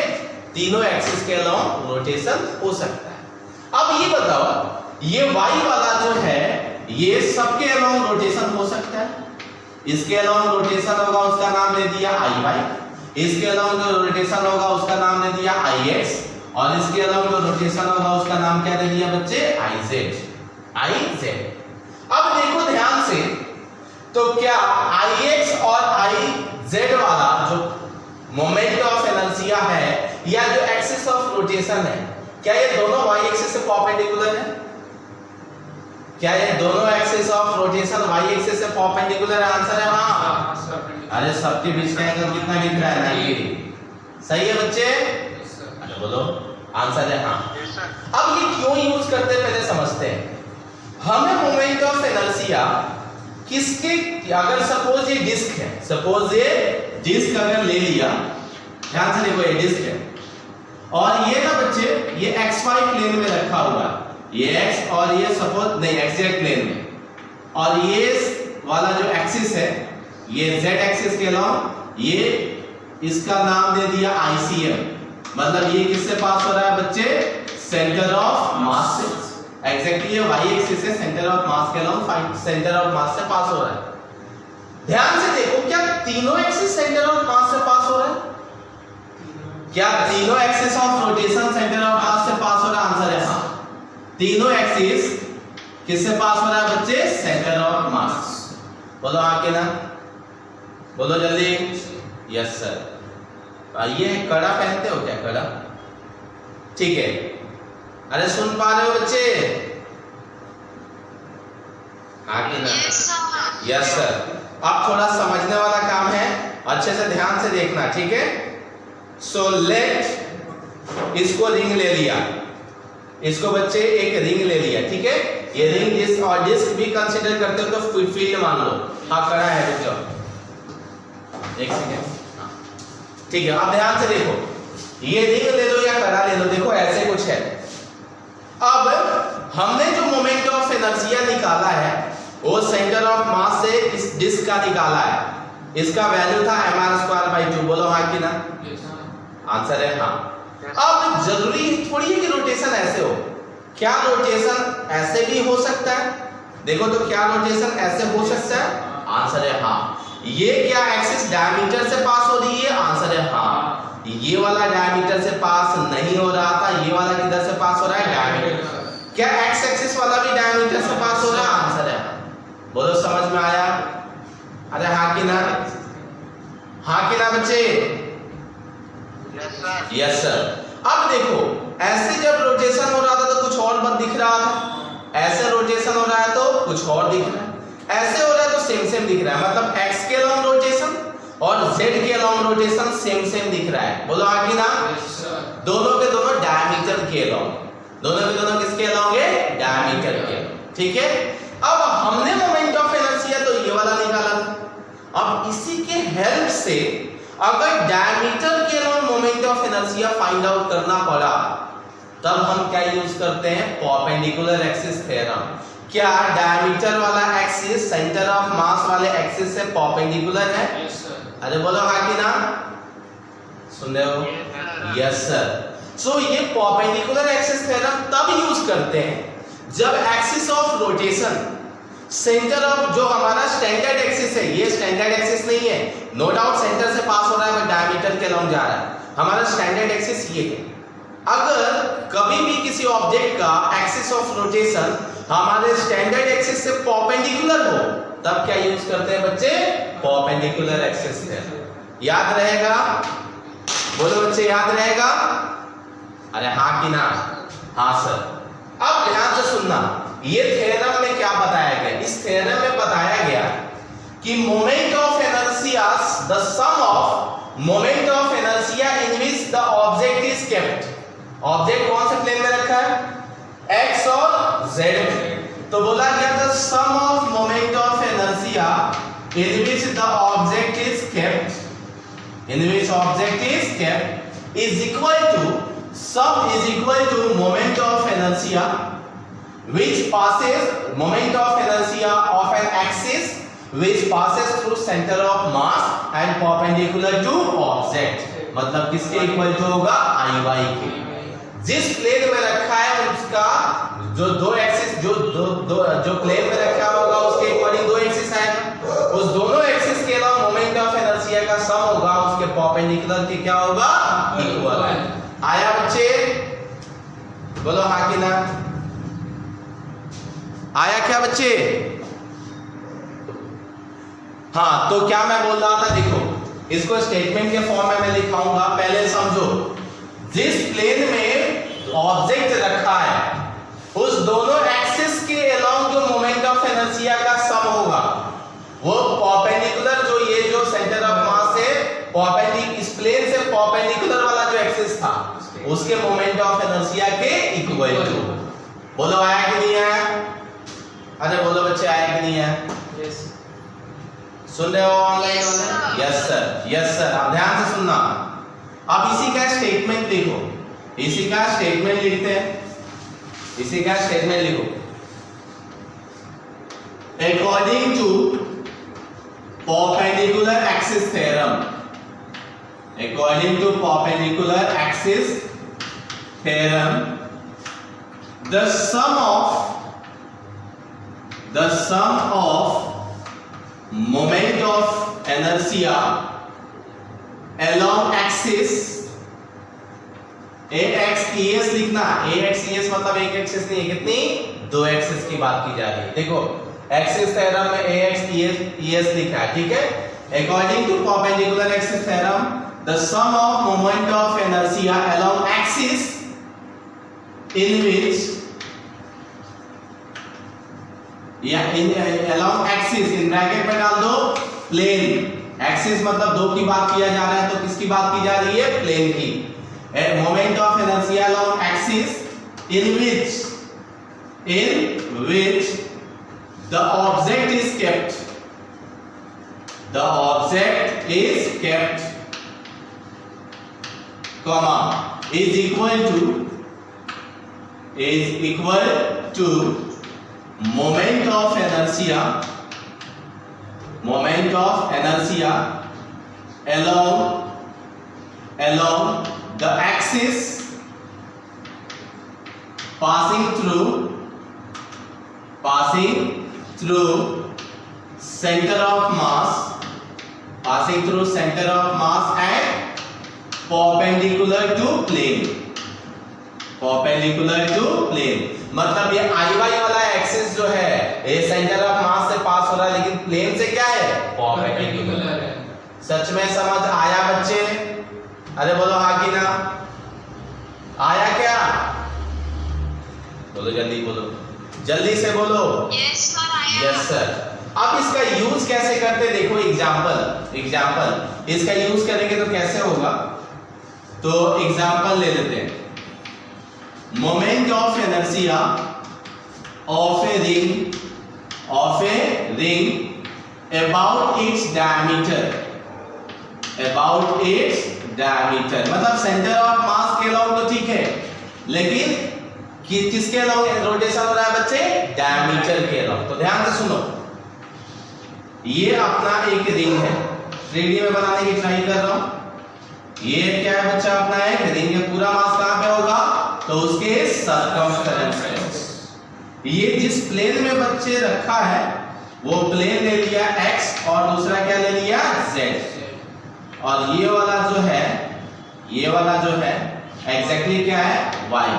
तीनों एक्सिस के अलोंग रोटेशन हो सकता है। अब ये बताओ, ये वाई वाला जो है ये सबके अलोंग रोटेशन हो सकता है। इसके अलोंग रोटेशन होगा, उसका नाम दे दिया आई वाई। इसके अलोंग जो रोटेशन होगा उसका नाम दे दिया आई एक्स, और इसके अलोंग जो रोटेशन होगा उसका नाम क्या दे दिया बच्चे? I Z. I Z. अब देखो ध्यान से, तो क्या आई एक्स और आई जेड वाला जो मोमेंट ऑफ इनर्शिया है या जो एक्सिस ऑफ रोटेशन है, क्या ये दोनों वाई एक्सिस से परपेंडिकुलर है? क्या ये दोनों axis of rotation Y axis से परपेंडिकुलर है? आंसर है हाँ। अरे सबके बीच का एंगल कितना दिख रहा है? 90 डिग्री। सही है बच्चे? अरे बोलो, आंसर है हाँ। अब ये क्यों यूज करते हैं पहले समझते हैं। हमें मोमेंट ऑफ इनर्शिया किसके, अगर सपोज ये डिस्क है, सपोज ये डिस्क अगर ले लिया, ध्यान से देखो, ये डिस्क है और ये ना बच्चे ये xy प्लेन में रखा हुआ है, ये x और ये सपोज नहीं xz प्लेन में, और ये वाला जो एक्सिस है ये z एक्सिस के अलोंग, ये इसका नाम दे दिया ICM, मतलब ये किससे पास हो रहा है बच्चे? सेंटर ऑफ मास से। एग्जैक्टली ये y एक्सिस से सेंटर ऑफ मास के अलोंग, सेंटर ऑफ मास से पास हो रहा है। ध्यान से देखो, क्या तीनों एक्सिस सेंटर ऑफ मास से पास हो रहा है? क्या तीनों axis of rotation centre of मास से पास हो रहा है? आंसर है हाँ। तीनों एक्सिस किससे पास हो रहा है बच्चे? सेंटर ऑफ मास। बोलो हाँ कि ना, बोलो जल्दी। Yes sir. ये कड़ा पहनते हो क्या? कड़ा, ठीक है। अरे सुन पा रहे हो बच्चे? हाँ कि ना? Yes sir. अब थोड़ा समझने वाला काम है, अच्छे से ध्यान से देखना, ठीक है। सो लेट, इसको रिंग ले लिया, इसको बच्चे एक रिंग ले लिया, ठीक है। ये रिंग डिस्क और डिस्क भी कंसीडर करते हो तो फील्ड मान लो। हाँ कड़ा है बच्चों, एक सेकेंड, ठीक है। अब ध्यान से देखो, ये रिंग ले लो या कड़ा ले लो, देखो ऐसे कुछ है। अब हमने जो मोमेंट ऑफ इनर्शिया निकाला है वो सेंटर ऑफ मास से इस डिस्क का निकाला है। इसका वैल्यू था mr²/2। बोलो हाँ कि ना? आंसर है हाँ। अब जरूरी थोड़ी है कि रोटेशन ऐसे हो, क्या रोटेशन ऐसे भी हो सकता है? देखो तो क्या रोटेशन ऐसे हो सकता है? आंसर है हाँ। ये क्या एक्सिस डायमीटर से पास हो रही है? आंसर है हाँ। ये वाला डायमीटर से पास नहीं हो रहा था, ये वाला किधर से पास हो रहा है? डायमीटर। क्या एक्स एक्सिस वाला भी डायमीटर से पास हो रहा है? आंसर है हाँ। बोलो समझ में आया? अरे हाँ कि ना? हाँ कि ना बच्चे? Yes sir. अब देखो, ऐसे जब रोटेशन हो रहा था तो कुछ और दिख रहा था, ऐसे रोटेशन हो रहा है तो कुछ और दिख रहा है, ऐसे हो रहा है तो सेम दिख रहा है, मतलब x के अलोंग रोटेशन और z के अलोंग रोटेशन सेम दिख रहा है। बोलो हाँ कि ना? दोनों के दोनों डायमीटर के अलोंग, दोनों के दोनों किसके अलोंग है? डायमीटर के, ठीक है। अब हमने मोमेंट ऑफ इनर्शिया तो ये वाला निकाला था, अब इसी के हेल्प से अगर डायमीटर के along moment of inertia find out करना पड़ा, तब हम क्या यूज करते हैं? Perpendicular axis theorem. क्या डायमीटर वाला एक्सिस सेंटर ऑफ मास वाले एक्सिस से परपेंडिकुलर है? अरे बोलो हाँ कि ना? सुन रहे हो? Yes sir. सो ये परपेंडिकुलर एक्सिस थ्योरम तब यूज करते हैं जब axis of rotation centre of, जो हमारा स्टैंडर्ड एक्सिस है, ये स्टैंडर्ड एक्सिस नहीं है, नो डाउट सेंटर से पास हो रहा है बट डायमीटर के अलोंग जा रहा है, हमारा स्टैंडर्ड एक्सिस ये है। अगर कभी भी किसी ऑब्जेक्ट का एक्सिस ऑफ रोटेशन हमारे स्टैंडर्ड एक्सिस से परपेंडिकुलर हो, तब क्या यूज करते हैं बच्चे? Perpendicular axis theorem. याद रहेगा? बोलो बच्चे, याद रहेगा? अरे हाँ कि ना? हाँ सर। अब ध्यान से सुनना, ये थ्योरम में क्या बताया गया? इस थ्योरम में बताया गया कि moment of inertia, the sum of moment of inertia in which the object is kept. Object कौन से प्लेन में रखा है? x और z में। तो बोला गया the sum of moment of inertia in which the object is kept, in which object is kept is equal to sum is equal to moment of inertia which passes moment of inertia of an axis which passes through center of mass and perpendicular to object। मतलब किसके equal to होगा, आई Y के। जिस plane में रखा है उसका जो दो एक्सिस जो प्लेन में रखा होगा उसके अकॉर्डिंग दो एक्सिस आएगा, उस दोनों एक्सिस के अलावा मोमेंट ऑफ इनर्शिया का सम होगा उसके परपेंडिकुलर के क्या होगा, इक्वल। आया बच्चे, बोलो हाँ कि ना, आया क्या बच्चे? हाँ, तो क्या मैं बोल रहा था, देखो इसको स्टेटमेंट के फॉर्म में मैं लिखाऊंगा। पहले समझो, जिस प्लेन में ऑब्जेक्ट रखा है उस दोनों एक्सिस के अलोंग जो मोमेंट ऑफ इनर्शिया का सम होगा वो परपेंडिकुलर, जो ये जो सेंटर ऑफ मास है परपेंडिकुलर, इस प्लेन से परपेंडिकुलर वाला जो एक्सिस था उसके मोमेंट ऑफ इनर्शिया के इक्वल टू। बोलो आया कि नहीं आया? अरे बोलो बच्चे, आया कि नहीं आया? यस। सुन रहे हो ऑनलाइन वाले? Yes sir, yes sir. अब ध्यान से सुनना। अब इसी का स्टेटमेंट लिखो, इसी का स्टेटमेंट लिखते हैं, इसी का स्टेटमेंट लिखो। According to perpendicular axis theorem, according to perpendicular axis theorem, the sum of moment of inertia along axis ax es लिखना, ax es मतलब एक एक्सिस नहीं, कितनी, दो एक्सिस की बात की जा रही है। देखो एक्सिस थ्योरम में ax es लिखा है, ठीक है। According to perpendicular axis theorem, the sum of moment of inertia along axis in which या along axis, इन ब्रैकेट में डाल दो प्लेन, एक्सिस मतलब दो की बात किया जा रहा है, तो किसकी बात की जा रही है, प्लेन की। Moment of inertia along axis in which the object is kept, the object is kept, comma, is equal to moment of inertia along the axis passing through center of mass and perpendicular to plane, मतलब ये आई Y वाला axis जो है ये centre of मास से पास हो रहा है, लेकिन प्लेन से क्या है, परपेंडिकुलर है। सच में समझ आया बच्चे? अरे बोलो हाँ कि ना, आया क्या? बोलो जल्दी, बोलो जल्दी से बोलो। यस सर, आया। Yes sir. अब इसका यूज कैसे करते, देखो एग्जांपल इसका यूज करेंगे तो कैसे होगा, तो एग्जांपल ले लेते हैं। Moment of inertia of a ring about its diameter, मतलब सेंटर ऑफ मास के अलोंग तो ठीक है, लेकिन किसके अलोंग रोटेशन हो रहा है बच्चे, डायमीटर के अलोंग। तो ध्यान से सुनो, ये अपना एक रिंग है, 3D में बनाने की ट्राई कर रहा हूं। ये क्या है बच्चा, अपना एक रिंग है, पूरा मास कहां पे होगा, तो उसके सर्कमफ्रेंस पे। ये जिस प्लेन में बच्चे रखा है वो प्लेन ले लिया x और दूसरा क्या ले लिया z, और ये वाला जो है एग्जैक्टली क्या है, y,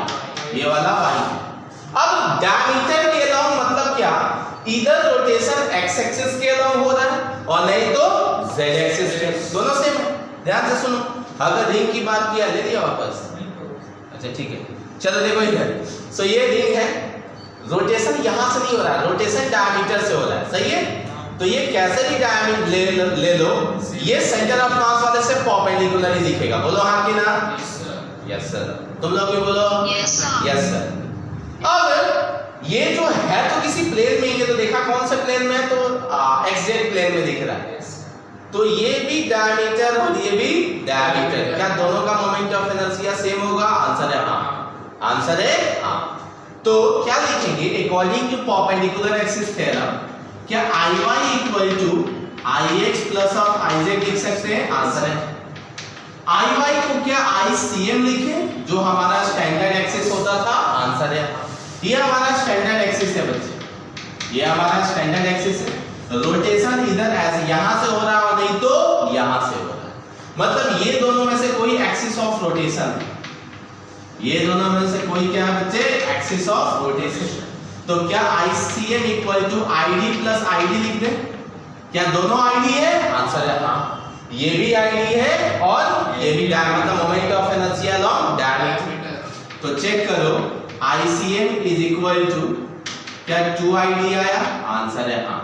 ये वाला y। अब डायमीटर के अलोंग मतलब क्या, इधर रोटेशन x एक्सिस के अलोंग हो रहा है और नहीं तो z एक्सिस के, दोनों सेम है। ध्यान से सुनो, अगर रिंग की बात किया ले लिया वापस, अच्छा ठीक है, चलो देखो इधर। सो ये रिंग है, रोटेशन यहां से नहीं हो रहा है, रोटेशन डायमीटर से हो रहा है, सही है। तो ये कैसे भी डायमीटर ले लो, ये सेंटर ऑफ मास वाले से परपेंडिकुलर ही दिखेगा। बोलो हाँ कि ना? Yes sir. तुम लोग भी बोलो यस सर। अब ये जो है तो किसी प्लेन में ही है, तो देखा कौन से प्लेन में है, तो XZ प्लेन में दिख रहा है। तो ये भी डायमीटर और ये भी डायमीटर, क्या दोनों का मोमेंट ऑफ इनर्शिया सेम होगा? आंसर है हाँ, आंसर है हाँ। तो क्या लिखेंगे? According to perpendicular axis theorem क्या Iy equal to Ix plus of Iz लिख सकते हैं? आंसर है Iy को क्या ICM लिखे जो हमारा स्टैंडर्ड एक्सिस होता था? आंसर है ये हमारा स्टैंडर्ड एक्सिस है बच्चे, ये हमारा स्टैंडर्ड एक्सिस है। रोटेशन इधर ऐसे यहां से हो रहा है और नहीं तो यहां से हो रहा है, मतलब ये दोनों में से कोई एक्सिस ऑफ रोटेशन है, ये दोनों में से कोई क्या है बच्चे? Axis of rotation. तो क्या ICM equal to ID plus ID लिख दें? क्या दोनों ID है? आंसर है हाँ, ये भी ID है और ये भी diameter, moment of inertia along diameter. तो चेक करो ICM इज इक्वल टू क्या 2ID आया? आंसर है हाँ।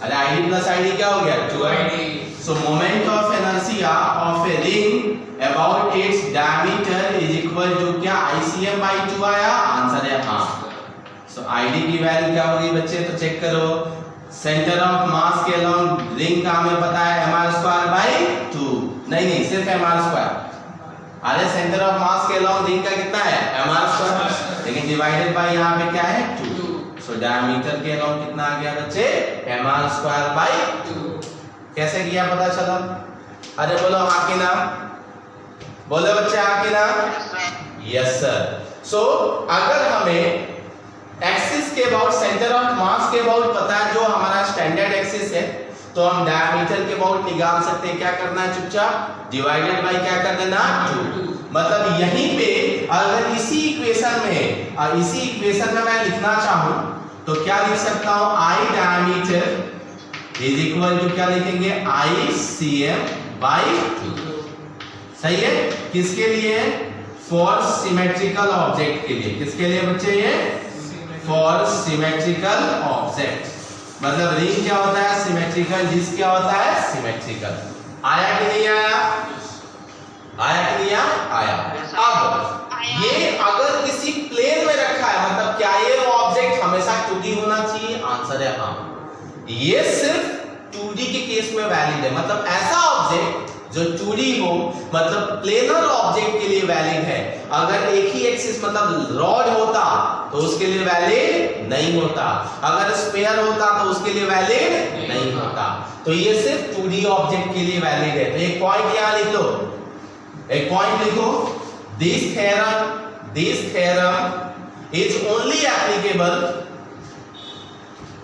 अरे ID प्लस ID क्या हो गया? 2ID। So moment of inertia of a ring about its diameter is equal to क्या ICM बाय 2 आया? आंसर है हाँ। सो ID की वैल्यू क्या होगी बच्चे? तो चेक करो, सेंटर ऑफ मास के अलोंग रिंग का हमें पता है mr²/2, नहीं सिर्फ mr²। अरे सेंटर ऑफ मास के अलोंग रिंग का कितना है? mr², लेकिन डिवाइडेड बाय यहाँ पे क्या है? 2। सो डायमीटर के अलोंग कितना आ गया बच्चे? mr²/2। कैसे किया पता चला? अरे बोलो हाँ कि ना, बोलो बच्चे हाँ कि ना? Yes sir. सो अगर हमें एक्सिस के अबाउट, सेंटर ऑफ मास के अबाउट पता है जो हमारा स्टैंडर्ड एक्सिस है, तो हम डायमीटर के अबाउट निकाल सकते हैं। क्या करना है? चुपचाप डिवाइडेड बाय क्या कर देना? 2। मतलब यहीं पे अगर इसी इक्वेशन में मैं लिखना चाहूं तो क्या लिख सकता हूं? I diameter is equal to क्या लिखेंगे? ICM by 2। सही है? किसके लिए? फॉर सिमेट्रिकल ऑब्जेक्ट के लिए। किसके लिए बच्चे? ये फॉर सिमेट्रिकल ऑब्जेक्ट, मतलब रिंग क्या होता है? सिमेट्रिकल। डिस्क क्या होता है? सिमेट्रिकल। आया कि नहीं आया? आया कि नहीं आया? अब ये अगर किसी प्लेन में रखा है, मतलब क्या ये ऑब्जेक्ट हमेशा 2D होना चाहिए? आंसर है हाँ, ये सिर्फ 2D के केस में वैलिड है। मतलब ऐसा ऑब्जेक्ट जो 2D हो, मतलब प्लेनर ऑब्जेक्ट के लिए वैलिड है। अगर एक ही एक्सिस मतलब रॉड होता तो उसके लिए वैलिड नहीं होता, अगर स्फीयर होता तो उसके लिए वैलिड नहीं होता। तो ये सिर्फ 2D ऑब्जेक्ट के लिए वैलिड है। तो एक पॉइंट यहां लिख लो, एक पॉइंट लिखो, this theorem is only applicable,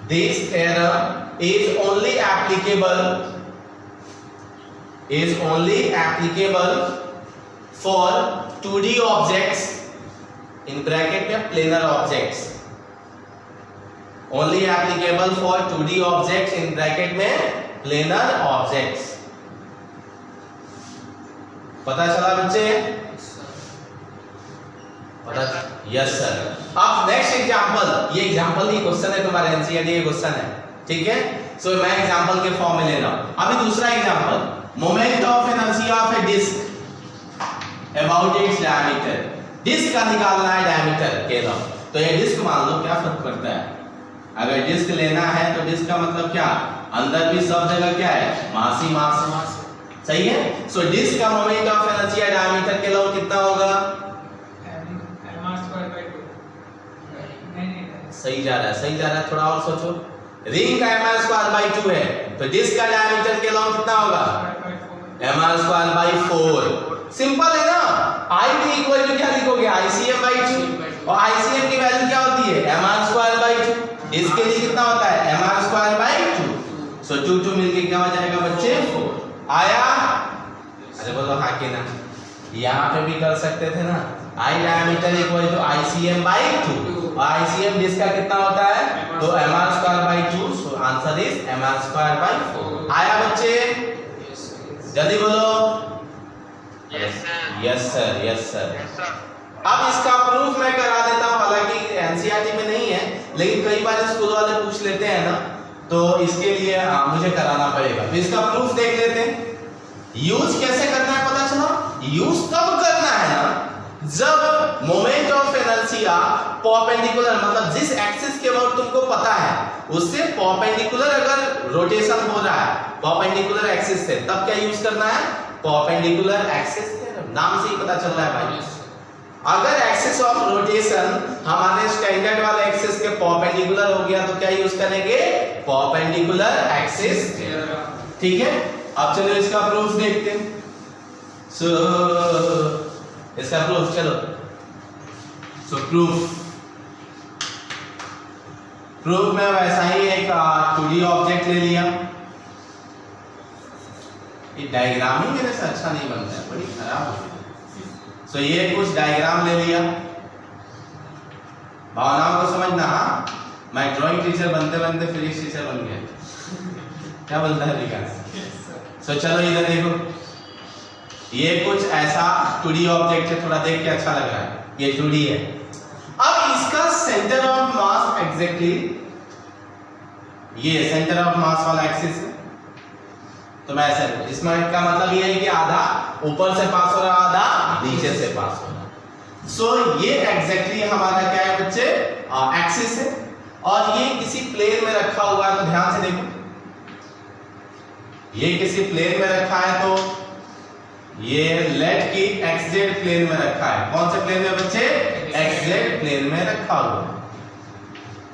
this theorem is only applicable for 2D objects, in bracket में planar objects, only applicable for 2D objects, in bracket में planar objects। पता चला बच्चे? पता? Yes sir. अब नेक्स्ट एग्जांपल, ये example नहीं question है, तुम्हारे एनसीईआरटी के क्वेश्चन है, ठीक है? सो मैं एग्जांपल के फॉर्म में ले रहा हूं। अभी दूसरा example, moment of inertia of a disc about its diameter. Disc का निकालना है डायमीटर के लो, तो ये डिस्क मान लो, क्या फर्क पड़ता है? अगर डिस्क लेना है तो डिस्क का मतलब क्या? अंदर भी सब जगह क्या है? मास ही मास। सही है? सो डिस्क का मोमेंट ऑफ इनर्शिया डायमीटर के लो कितना होगा? सही जा रहा है, थोड़ा और सोचो। रिंग का mr²/2 है, तो डिस्क का डायमीटर के लॉन्ग कितना होगा? mr²/4। सिंपल है ना? I इक्वल टू क्या लिखोगे? ICM/2, और ICM की वैल्यू क्या होती है? mr²/2। डिस्क के लिए कितना होता है? mr²/2। सो 2 मिलके क्या हो जाएगा बच्चे? 4। आया? अरे बोलो हाँ कि ना? यहाँ पे भी कर सकते थे ना, I diameter equal to ICM/2, और ICM डिस्क का कितना होता है? तो mr²/2। So answer is mr²/4। आया बच्चे? जल्दी बोलो। Yes sir. अब इसका प्रूफ मैं करा देता हूं, हालांकि एनसीईआरटी में नहीं है, लेकिन कई बार स्कूल वाले पूछ लेते हैं ना, तो इसके लिए मुझे कराना पड़ेगा। तो इसका प्रूफ देख लेते हैं। यूज कैसे करना है पता चला? यूज तब करना है ना जब मोमेंट ऑफ इनर्शिया परपेंडिकुलर, मतलब जिस एक्सिस के अबाउट तुमको पता है उससे परपेंडिकुलर अगर रोटेशन हो रहा है परपेंडिकुलर एक्सिस से, तब क्या यूज करना है? Perpendicular axis theorem. नाम से ही पता चल रहा है भाई। अगर एक्सिस ऑफ रोटेशन हमारे स्टैंडर्ड वाले एक्सिस के परपेंडिकुलर हो गया तो क्या यूज करेंगे? Perpendicular axis theorem. ठीक है, अब चलो इसका प्रूफ देखते हैं। इसका प्रूफ चलो। प्रूफ में वैसा ही एक 2D ऑब्जेक्ट ले लिया। ये डायग्राम ही मेरे से अच्छा नहीं बनता है, बड़ी खराब है। ये कुछ डायग्राम ले लिया। भावनाओं को समझना। हाँ, मैं ड्राइंग टीचर बनते बनते फिजिक्स टीचर बन गया। क्या बोलता है विकास? चलो इधर देखो, ये कुछ ऐसा 2D ऑब्जेक्ट है, थोड़ा देख के अच्छा लग रहा है, ये 2D है। अब इसका सेंटर ऑफ मास एग्जैक्टली ये सेंटर ऑफ मास वाला एक्सिस है। तो मैं ऐसे, इसमें का मतलब ये है कि आधा ऊपर से पास हो रहा, आधा नीचे से पास हो रहा। ये एग्जैक्टली हमारा क्या है बच्चे? एक्सिस है। और ये किसी प्लेन में रखा हुआ है, तो ध्यान से देखो, ये किसी प्लेन में रखा है, तो ये लेट की xz प्लेन में रखा है। कौन से प्लेन में बच्चे? xz प्लेन में रखा हुआ है।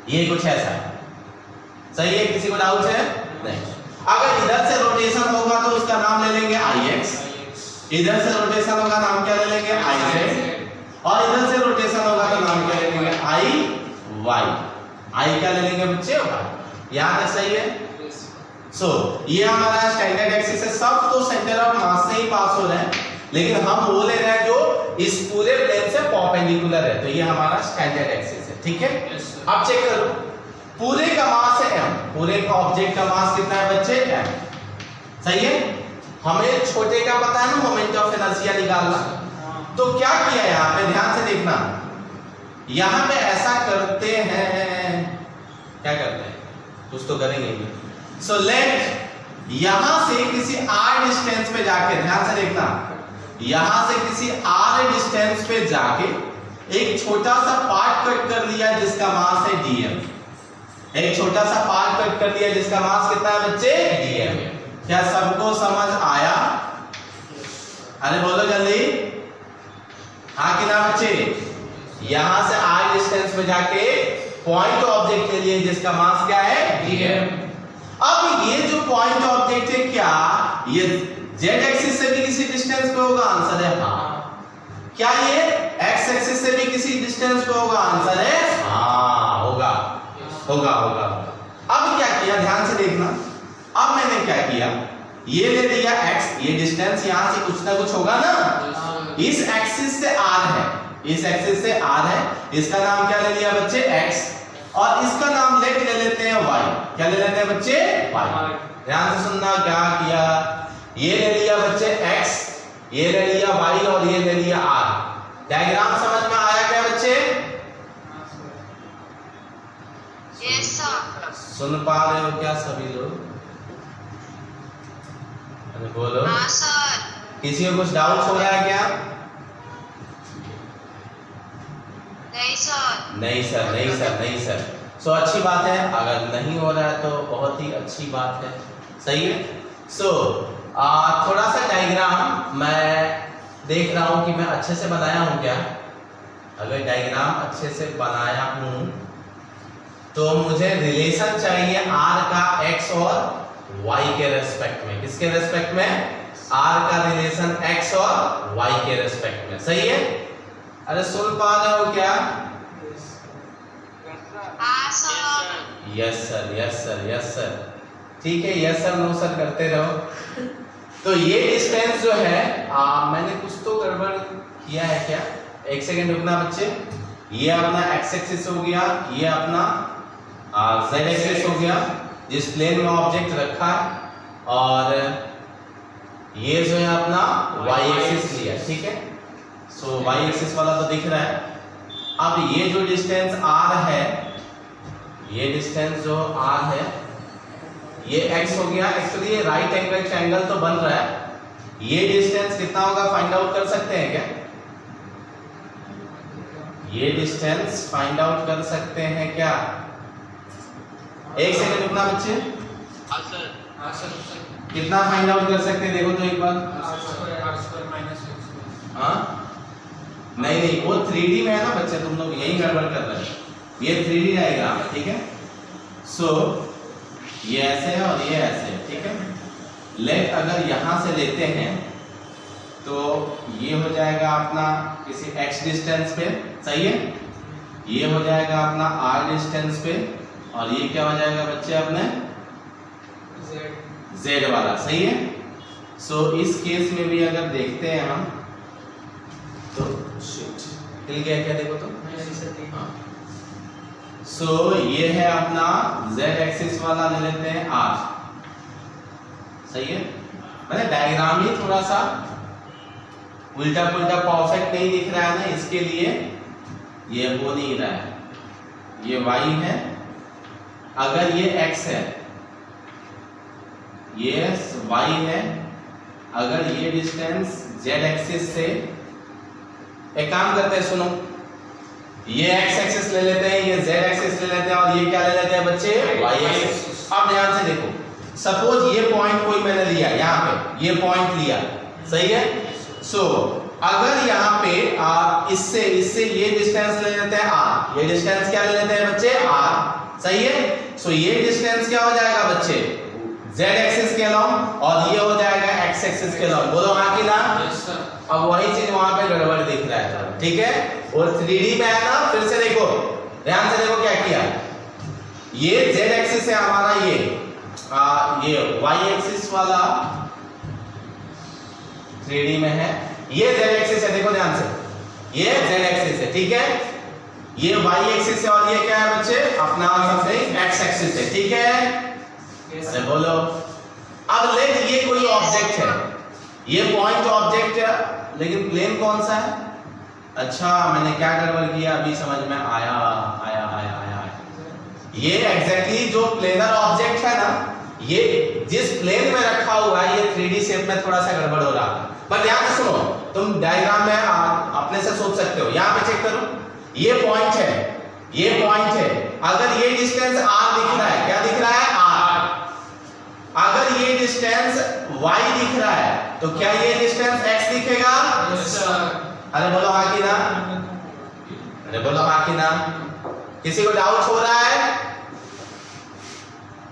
ये कुछ ऐसा है। सही है? किसी को डाउट है? नहीं। अगर इधर से रोटेशन होगा तो उसका नाम ले लेंगे ix, इधर से रोटेशन होगा नाम क्या ले लेंगे? iz, और इधर से रोटेशन होगा तो नाम क्या ले लेंगे? iy। i क्या ले लेंगे बच्चे? y। यहां तक सही है? ये हमारा स्टैंडर्ड एक्सिस है। सब तो सेंटर ऑफ मास से ही पास हो रहे हैं, लेकिन हम वो ले रहे हैं जो इस पूरे प्लेन से परपेंडिकुलर है। तो ये हमारा स्टैंडर्ड एक्सिस है। ठीक है, अब चेक करो, पूरे का मास है m, पूरे का ऑब्जेक्ट का मास कितना है बच्चे? m। सही है? हमें छोटे का पता है ना, मोमेंट ऑफ इनर्शिया निकालना। तो क्या किया यहाँ पे? ध्यान से देखना, यहाँ पे ऐसा करते हैं, क्या करते हैं? कुछ तो करेंगे। लेट यहां से किसी r डिस्टेंस पे जाके, ध्यान से देखना, यहां से किसी r डिस्टेंस पे जाके एक छोटा सा पार्ट कट कर दिया जिसका मास है dm। एक छोटा सा पार्ट कट कर दिया जिसका मास कितना है बच्चे? dm। क्या सबको समझ आया? अरे बोलो जल्दी, हाँ कि ना बच्चे? यहां से r डिस्टेंस पे जाके पॉइंट ऑब्जेक्ट ले लिए जिसका मास क्या है? dm। अब ये जो पॉइंट ऑब्जेक्ट है, क्या ये z एक्सिस से भी किसी डिस्टेंस पे होगा? आंसर है हाँ। क्या ये x एक्सिस से भी किसी डिस्टेंस पे होगा? आंसर है हाँ, होगा। अब क्या किया? ध्यान से देखना, अब मैंने क्या किया, ये ले लिया x, ये डिस्टेंस यहां से कुछ ना कुछ होगा ना, इस एक्सिस से r है, इस एक्सिस से r है, इसका नाम क्या ले लिया बच्चे? x, और इसका नाम लेट ले लेते हैं y। क्या ले लेते हैं बच्चे? y। ध्यान से सुनना, क्या किया? ये ले लिया बच्चे x, ये ले लिया y, और ये ले लिया r। डायग्राम समझ में आया क्या बच्चे? Yes sir. सुन पा रहे हो क्या सभी लोग? अरे बोलो। हाँ सर। किसी को कुछ डाउट हो रहा है क्या? नहीं सर। अच्छी बात है, अगर नहीं हो रहा है तो बहुत ही अच्छी बात है। सही है? थोड़ा सा डायग्राम मैं देख रहा हूं कि मैं अच्छे से बनाया हूं क्या। अगर डायग्राम अच्छे से बनाया हूं तो मुझे रिलेशन चाहिए r का x और y के रेस्पेक्ट में। किसके रेस्पेक्ट में? r का रिलेशन x और y के रेस्पेक्ट में। सही है? अरे सुन पा रहे हो क्या? Yes sir. ठीक है, यस सर नो सर करते रहो। तो ये डिस्टेंस जो है, मैंने कुछ तो गड़बड़ किया है क्या? एक सेकंड रुकना बच्चे। ये अपना x एक्सिस हो गया, ये अपना z एक्सिस हो गया जिस प्लेन में ऑब्जेक्ट रखा है, और ये जो है अपना y एक्सिस लिया। ठीक है, y एक्सिस वाला तो दिख रहा है। अब ये जो डिस्टेंस r है, ये डिस्टेंस जो r है, ये x हो गया। एक्चुअली ये राइट एंगल ट्रायंगल तो बन रहा है। ये डिस्टेंस कितना होगा फाइंड आउट कर सकते हैं क्या? ये डिस्टेंस फाइंड आउट कर सकते हैं क्या? एक सेकंड रुकना बच्चे। हाँ सर। कितना फाइंड आउट कर सकते हैं देखो तो एक बार। हाँ नहीं वो 3D में है ना बच्चे, तुम लोग यही गड़बड़ कर रहे हैं। ये 3D डायग्राम है, ठीक है। सो ये ऐसे है और ये ऐसे है, ठीक है। लेट अगर यहाँ से लेते हैं तो ये हो जाएगा अपना किसी x डिस्टेंस पे, सही है। ये हो जाएगा अपना r डिस्टेंस पे और ये क्या हो जाएगा बच्चे अपने z वाला, सही है। सो इस केस में भी अगर देखते हैं हम तो शिट हिल गया क्या देखो तो। हाँ सो ये है अपना z एक्सिस वाला, ले लेते हैं r, सही है। मैंने डायग्राम ही थोड़ा सा उल्टा पुल्टा परफेक्ट नहीं दिख रहा है ना, इसके लिए ये हो नहीं रहा है। ये y है, अगर ये x है, ये y है, अगर ये डिस्टेंस z एक्सिस से, एक काम करते हैं सुनो, ये x एक्सिस ले लेते हैं, ये z एक्सिस ले लेते हैं और ये क्या ले लेते हैं बच्चे y एक्सिस। अब ध्यान से देखो, सपोज ये पॉइंट कोई मैंने लिया, यहाँ पे ये पॉइंट लिया, सही है। सो अगर यहाँ पे इससे ये डिस्टेंस ले लेते हैं r, ये डिस्टेंस क्या ले लेते हैं बच्चे r, सही है। सो ये डिस्टेंस क्या हो जाएगा बच्चे z एक्सिस के अलोंग और ये हो जाएगा x एक्सिस के अलोंग। बोलो हाँ कि ना? अब वही चीज वहां पे गड़बड़ दिख रहा है, ठीक है। और 3D में है ना, फिर से देखो, ध्यान से देखो क्या किया। ये z एक्सिस है हमारा, ये y एक्सिस वाला 3D में है, ये z एक्सिस है, देखो ध्यान से, ये z एक्सिस है, ठीक है। ये y एक्सिस है और ये क्या है बच्चे अपना समथिंग x एक्सिस है, ठीक है। अरे बोलो, अब लेट ये कोई ऑब्जेक्ट है, ये पॉइंट ऑब्जेक्ट है, लेकिन प्लेन कौन सा है? अच्छा मैंने क्या गड़बड़ किया, अभी समझ में आया। ये एग्जैक्टली जो प्लेनर ऑब्जेक्ट है ना, ये जिस प्लेन में रखा हुआ है, ये 3D शेप में थोड़ा सा गड़बड़ हो रहा है। पर ध्यान से सुनो, तुम डायग्राम में अपने से सोच सकते हो। यहाँ पे चेक करो, ये पॉइंट है, ये पॉइंट है, अगर ये डिस्टेंस r दिख रहा है, क्या दिख रहा है r, अगर ये डिस्टेंस y दिख रहा है तो क्या ये डिस्टेंस x दिखेगा? Yes sir. अरे बोलो हाँ कि ना? अरे बोलो हाँ कि ना? किसी को डाउट हो रहा है?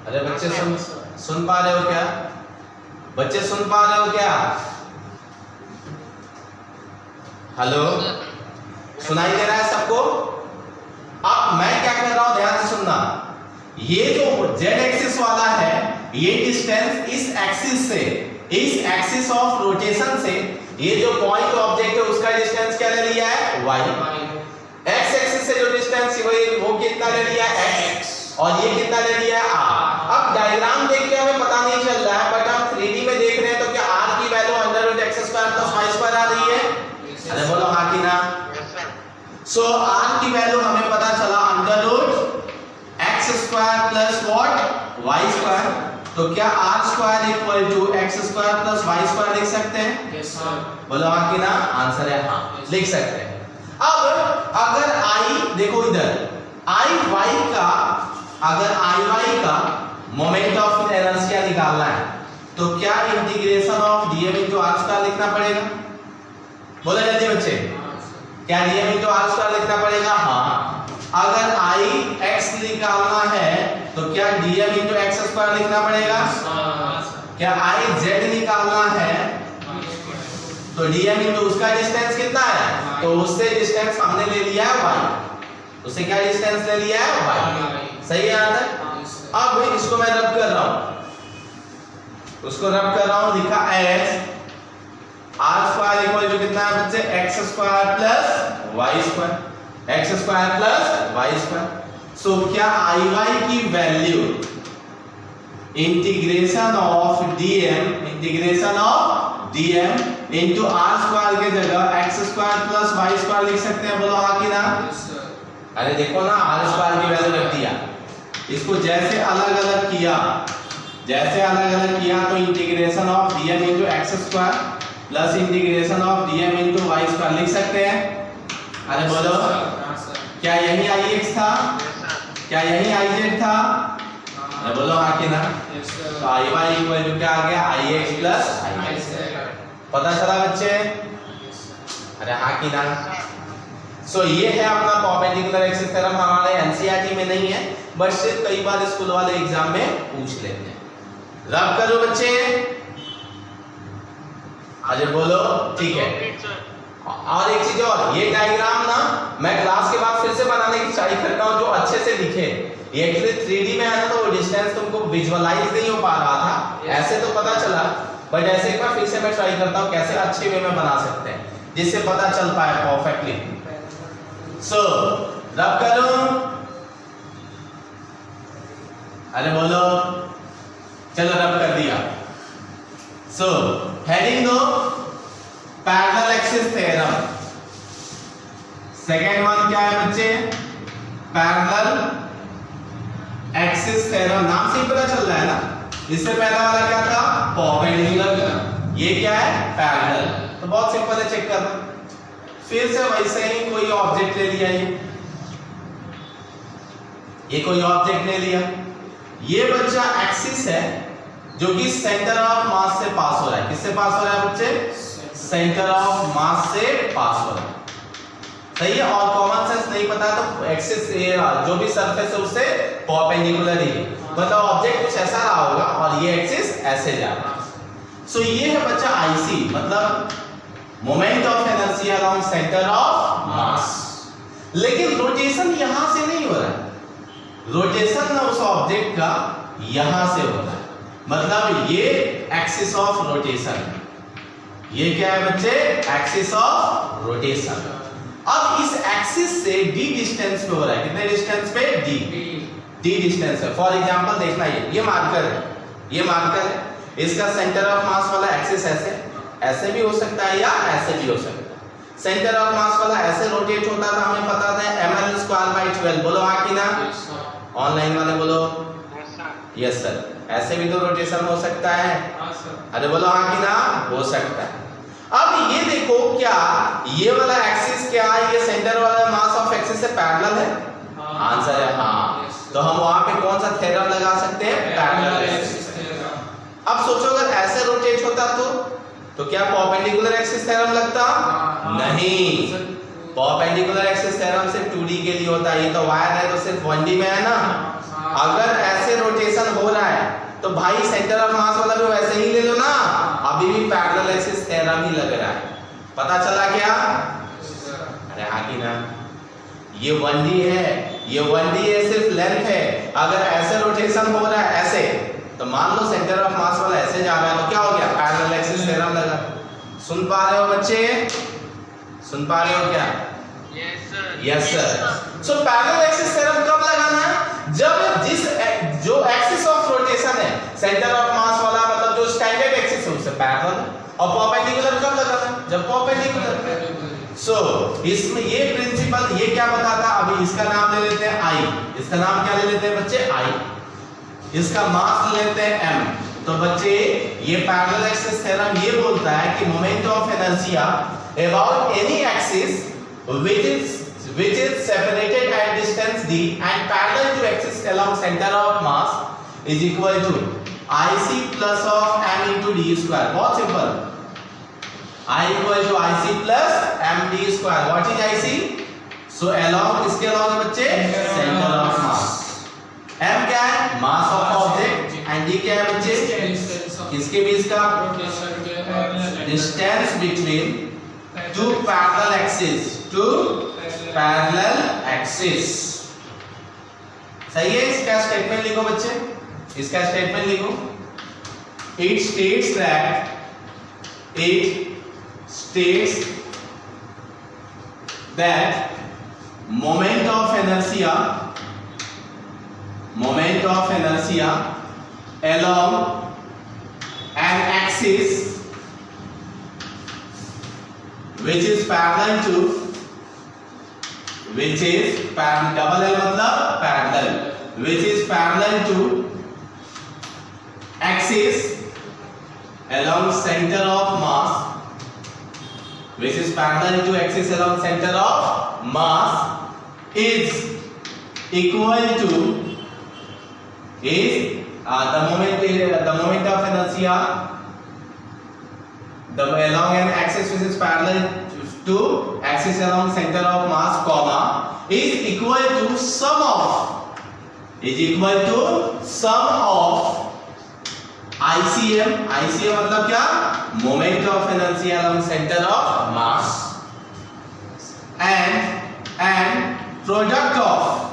अरे बच्चे सुन पा रहे हो क्या? बच्चे सुन पा रहे हो क्या? हेलो, सुनाई दे रहा है सबको? अब मैं क्या कर रहा हूं, ध्यान से सुनना। ये जो z एक्सिस वाला है, ये डिस्टेंस इस एक्सिस से, इस एक्सिस ऑफ रोटेशन से, ये जो पॉइंट ऑब्जेक्ट है उसका डिस्टेंस क्या ले लिया है y। x एक्सिस से जो डिस्टेंस वो कितना ले लिया है x, और ये कितना ले लिया है r। अब डायग्राम देख के हमें पता नहीं चल रहा है, बट हम 3D में देख रहे हैं, तो क्या r की वैल्यू √x² + y² आ रही है? अरे बोलो हाँ कि ना? सो r की वैल्यू हमें पता चला √x² + what y²। तो क्या r² = x² + y² लिख सकते हैं? Yes sir. बोलो हाँ कि ना? आंसर है हाँ, लिख सकते हैं। अब अगर i देखो इधर, iy का, अगर iy का मोमेंट ऑफ इनर्शिया निकालना है तो क्या इंटीग्रेशन ऑफ dm × r² लिखना पड़ेगा? बोलो जल्दी बच्चे, क्या dm × r² लिखना पड़ेगा? हाँ। अगर i x निकालना है तो क्या dm × x² लिखना पड़ेगा? क्या i z निकालना है तो dm × उसका डिस्टेंस कितना है, तो उससे डिस्टेंस हमने ले लिया है y, उससे क्या डिस्टेंस ले लिया है y, सही है आंसर। अब इसको मैं रब कर रहा हूं, उसको रब कर रहा हूं, लिखा s r² = कितना है बच्चे x² + y², x² + y²। सो क्या iy की value integration of dm into r² के जगह x² + y² लिख सकते हैं? बोलो हाँ कि ना? अरे देखो ना, r² की वैल्यू रख दिया, इसको जैसे अलग अलग किया तो integration of dm into x² plus integration of dm into y² लिख सकते हैं? अरे बोलो क्या यही IX था? क्या यही IZ था? बोलो हाँ कि ना? तो IY इक्वल टू क्या आ गया? IX plus IZ। पता चला बच्चे? अरे हाँ कि ना? सो ये है अपना परपेंडिकुलर एक्सिस थ्योरम। हमारे एनसीईआरटी में नहीं है, बट सिर्फ कई बार स्कूल वाले एग्जाम में पूछ लेते हैं। रब करो बच्चे, अजय बोलो, ठीक है। और एक चीज और, ये डायग्राम ना मैं क्लास के बाद फिर से बनाने की ट्राई करता हूँ जो अच्छे से दिखे। ये एक्चुअली 3D में है ना, तो डिस्टेंस तुमको विजुअलाइज नहीं हो पा रहा था, ऐसे तो पता चला, बट ऐसे एक बार फिर से मैं ट्राई करता हूँ कैसे अच्छे वे में बना सकते हैं जिससे पता चल पाए परफेक्टली। सो रब करूं, अरे बोलो, चलो रब कर दिया। सो हेडिंग दो, parallel axis theorem. Second one क्या है बच्चे? Parallel axis theorem. नाम से ही पता चल रहा है ना, इससे पहला वाला क्या था? परपेंडिकुलर। ये क्या है? पैरेलल। तो बहुत सिंपल है चेक करना। फिर से वैसे ही कोई ऑब्जेक्ट ले लिया, ये कोई ऑब्जेक्ट ले लिया, ये बच्चा एक्सिस है जो कि सेंटर ऑफ मास से पास हो रहा है। किससे पास हो रहा है बच्चे? सेंटर ऑफ मास से पास हो रहा है, सही है। और कॉमन सेंस नहीं पता तो एक्सिस जो भी सरफेस है उससे परपेंडिकुलर ही, मतलब ऑब्जेक्ट कुछ ऐसा रहा होगा और ये एक्सिस ऐसे जा रहा है। सो ये है बच्चा आईसी, मतलब moment of inertia along centre of मास। लेकिन रोटेशन यहां से नहीं हो रहा है, रोटेशन ना उस ऑब्जेक्ट का यहां से होता है, मतलब ये एक्सिस ऑफ रोटेशन। ये क्या है बच्चे? Axis of rotation. अब इस एक्सिस से d डिस्टेंस पे हो रहा है। कितने डिस्टेंस पे? d डिस्टेंस है। फॉर एग्जांपल देखना, ये मार्कर है, ये मार्कर है, इसका सेंटर ऑफ मास वाला एक्सिस ऐसे भी हो सकता है या ऐसे भी हो सकता है। सेंटर ऑफ मास वाला ऐसे रोटेट होता था, हमें पता था ml²/12। बोलो हाँ कि ना? ऑनलाइन वाले बोलो यस सर। ऐसे भी तो रोटेशन हो सकता है, अरे बोलो हाँ कि ना? हो सकता है। अब ये देखो, क्या ये वाला एक्सिस क्या है? ये सेंटर वाला मास ऑफ एक्सिस से पैरेलल है? आंसर है हाँ। तो हम वहां पे कौन सा थ्योरम लगा सकते हैं? Parallel axis. अब सोचो अगर ऐसे रोटेट होता तो क्या परपेंडिकुलर एक्सिस थ्योरम लगता? नहीं, परपेंडिकुलर एक्सिस थ्योरम सिर्फ 2D के लिए होता है। ये तो वायर है तो सिर्फ 1D में है ना। अगर ऐसे रोटेशन हो रहा है तो भाई सेंटर ऑफ मास वाला भी वैसे ही ले लो ना, अभी भी पैरेलल एक्सिस थ्योरम ही लग रहा है। पता चला क्या? अरे हाँ कि ना? ये 1D है, ये 1D है, सिर्फ लेंथ है। अगर ऐसे रोटेशन हो रहा है ऐसे, तो मान लो सेंटर ऑफ मास वाला ऐसे जा रहा है, तो क्या हो गया? पैरेलल एक्सिस थ्योरम लगा। सुन पा रहे हो बच्चे? सुन पा रहे हो क्या? Yes sir. So parallel axis theorem कब लगाना है? जब जो एक्सिस ऑफ रोटेशन है सेंटर ऑफ मास वाला, मतलब जो स्टैंडर्ड एक्सिस है उससे पैरेलल, और परपेंडिकुलर कब लगाना है? जब परपेंडिकुलर। सो इसमें ये प्रिंसिपल ये क्या बताता? अभी इसका नाम ले लेते हैं आई। इसका नाम क्या ले लेते हैं बच्चे? आई। इसका मास ले लेते हैं m। तो बच्चे ये पैरेलल एक्सिस थ्योरम ये बोलता है कि moment of inertia about any axis which is separated at distance d and parallel to axis along center of mass is equal to IC plus of m into d square। बहुत simple, I equal to IC plus md square। what is IC? so along, किसके along है बच्चे? center of mass। m क्या है? mass of object। and d क्या है बच्चे? किसके बीच का? distance between two parallel axes, two parallel axis. सही है। इसका स्टेटमेंट लिखो बच्चे, इसका स्टेटमेंट लिखो। It states that moment of inertia along an axis which is parallel to double L मतलब parallel, which is parallel to axis along center of mass, which is parallel to axis along center of mass is equal to the moment of inertia along an axis which is parallel to axis along center of mass comma is equal to sum of ICM मतलब क्या, moment of inertia along center of mass and product of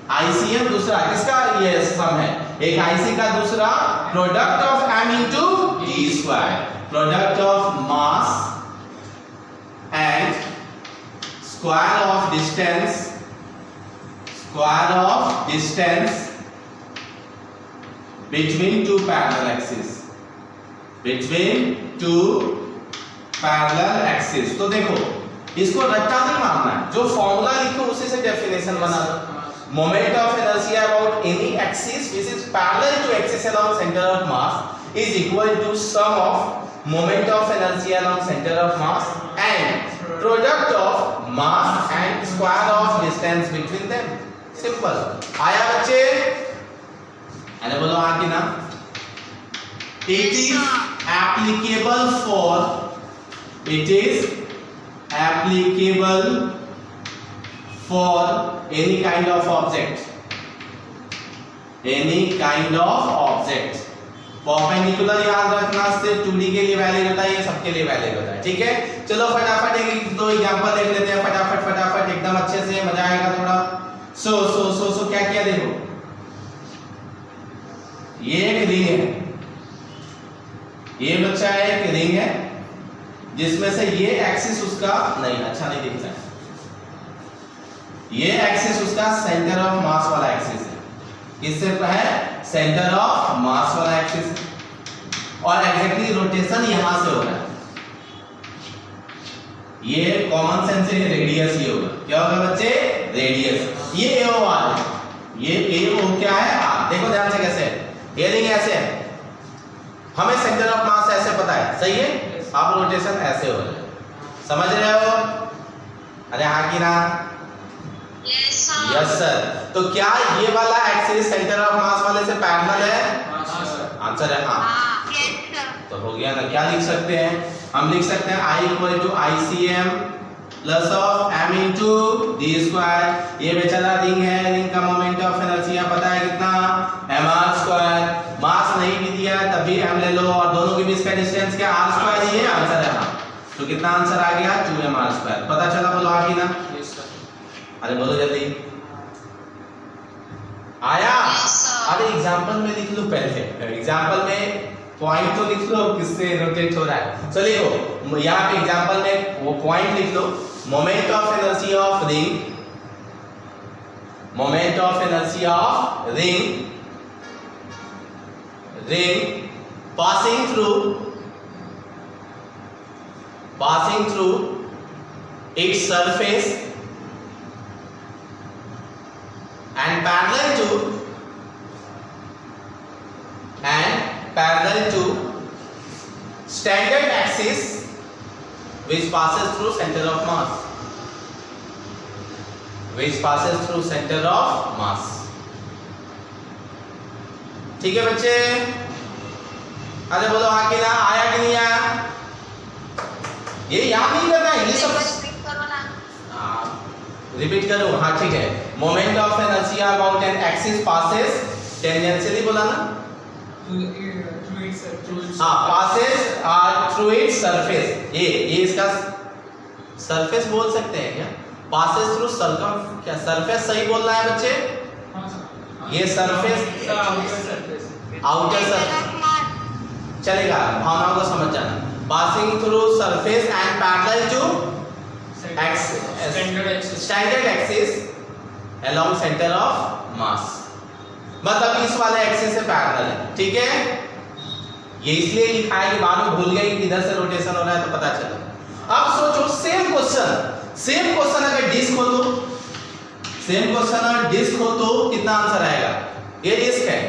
ICM दूसरा किसका, ये सम है, एक IC का दूसरा product of m into d square, product of mass and square of distance between two parallel axes, तो देखो इसको रट्टा नहीं मारना है, जो फॉर्मूला लिखो उसी से डेफिनेशन बना दो। Moment of inertia about any axis which is parallel to axis along center of mass is equal to sum of moment of inertia along center of mass and product of mass and square of distance between them। Simple आया बच्चे, अरे बोलो हाँ कि ना। It is applicable for any kind of object, perpendicular याद रखना, सिर्फ 2D के लिए वैलिड होता है, ये सबके लिए वैलिड होता है, ठीक है। चलो फटाफट एक दो एग्जांपल देख लेते हैं, फटाफट एकदम अच्छे से, मजा आएगा थोड़ा। सो क्या देखो, ये एक रिंग है, ये बच्चा एक रिंग है जिसमें से ये एक्सिस उसका नहीं, अच्छा नहीं दिख रहा है, ये एक्सिस उसका सेंटर ऑफ मास वाला एक्सिस है, किससे है, सेंटर ऑफ मास वाला एक्सिस, और एग्जैक्टली रोटेशन यहां से हो रहा है, ये कॉमन सेंस से रेडियस ये होगा, क्या होगा बच्चे, रेडियस, ये AO है, ये AO क्या है, देखो ध्यान से कैसे है, ये रिंग ऐसे है, हमें सेंटर ऑफ मास ऐसे पता है, सही है, अब रोटेशन ऐसे हो रहा है, समझ रहे हो, अरे हाँ कि ना, यस सर। तो क्या ये वाला एक्सिस सेंटर ऑफ मास वाले से पैरेलल है, आंसर है हाँ, तो हो गया ना। क्या लिख सकते हैं, हम लिख सकते हैं I equal to ICM plus of m into d square, ये बेचारा रिंग है, रिंग का मोमेंट ऑफ इनर्शिया पता है कितना, mr स्क्वायर, मास नहीं भी दिया तब भी m ले लो, और दोनों के बीच का डिस्टेंस क्या, r स्क्वायर, ये आंसर है हाँ, तो कितना आंसर आ गया, 2mr स्क्वायर, पता चला, बोलो आ गया ना, अरे बोलो जल्दी, आया, अरे एग्जांपल में लिख लो, पहले एग्जांपल में पॉइंट तो लिख लो किससे रोटेट हो रहा है, चलो देखो यहाँ पे एग्जांपल में वो पॉइंट लिख लो, moment of inertia of ring passing through its surface and parallel to standard axis which passes through center of mass, ठीक है बच्चे, अरे बोलो हाँ कि ना, आया कि नहीं आया, ये याद नहीं करना है, ये सब रिपीट करो, हाँ ठीक है। Moment of inertia about an axis passes tangentially, बोला ना, हाँ पासेस थ्रू इट्स सरफेस, ये इसका सरफेस बोल सकते हैं क्या, पासेस थ्रू सर्कम, क्या सरफेस सही बोलना है बच्चे, ये सरफेस आउटर सरफेस चलेगा, भावनाओं को समझ जाना, passing through surface and parallel to standard axis along centre of mass, मतलब इस वाले एक्सिस से पैरेलल है, ठीक है, ये इसलिए लिखा है कि बाद में भूल गए कि इधर से रोटेशन हो रहा है तो पता चला। अब सोचो सेम क्वेश्चन अगर डिस्क हो तो कितना आंसर आएगा, ये डिस्क है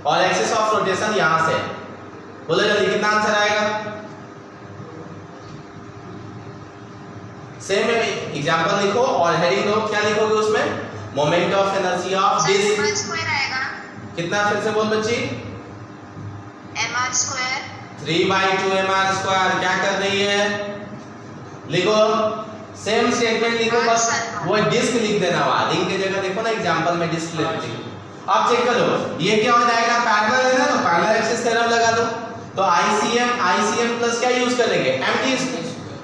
और एक्सिस ऑफ रोटेशन यहां से, बोलो जल्दी कितना आंसर आएगा, सेम एग्जांपल लिखो और हेडिंग दो, क्या लिखोगे उसमें? Moment of inertia of disc. mr square आएगा। कितना फिर से बोल बच्ची? mr square 3/2 mr square. क्या कर रही है? लिखो सेम स्टेटमेंट लिखो, बस वो डिस्क लिख देना वहां, रिंग की जगह देखो ना एग्जांपल में डिस्क लिख दो। अब चेक करो ये क्या हो जाएगा, पैरेलल है ना, तो पैरेलल एक्सिस थ्योरम लगा दो। तो आईसीएम प्लस क्या यूज करेंगे? एमडी।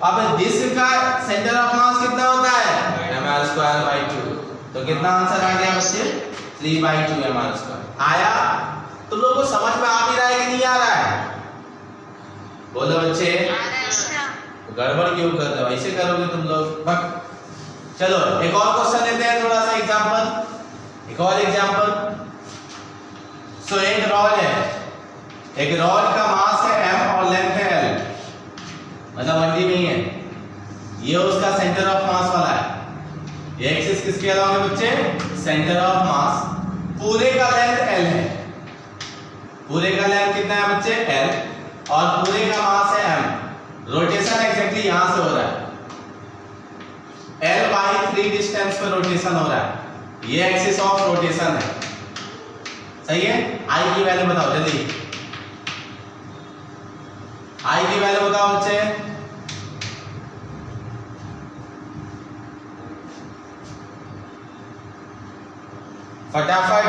अब डिस्क का सेंटर ऑफ मास कितना होता है? mr²/2। तो कितना आंसर आ गया बच्चे? 3/2 mr²। आया? तुम लोगों को समझ में आ भी रहा है कि नहीं आ रहा है? बोलो बच्चे। गड़बड़ क्यों कर रहे हो? ऐसे करोगे तुम लोग। चलो एक और क्वेश्चन लेते हैं, थोड़ा सा एग्जांपल, एक और एग्जांपल। सो एक रॉड है, एक रॉड का मास है m और लेंथ है l, मतलब 1D में ही है। ये उसका सेंटर ऑफ मास वाला है। ये एक्सिस किसके अलावा है बच्चे? सेंटर ऑफ मास। पूरे का लेंथ l है, पूरे का लेंथ कितना है बच्चे? l, और पूरे का मास है m। रोटेशन एग्जैक्टली यहां से हो रहा है, l/3 डिस्टेंस पे रोटेशन हो रहा है। ये एक्सिस ऑफ रोटेशन है, सही है। i की वैल्यू बताओ जल्दी, i की वैल्यू बताओ बच्चे। फटाफट।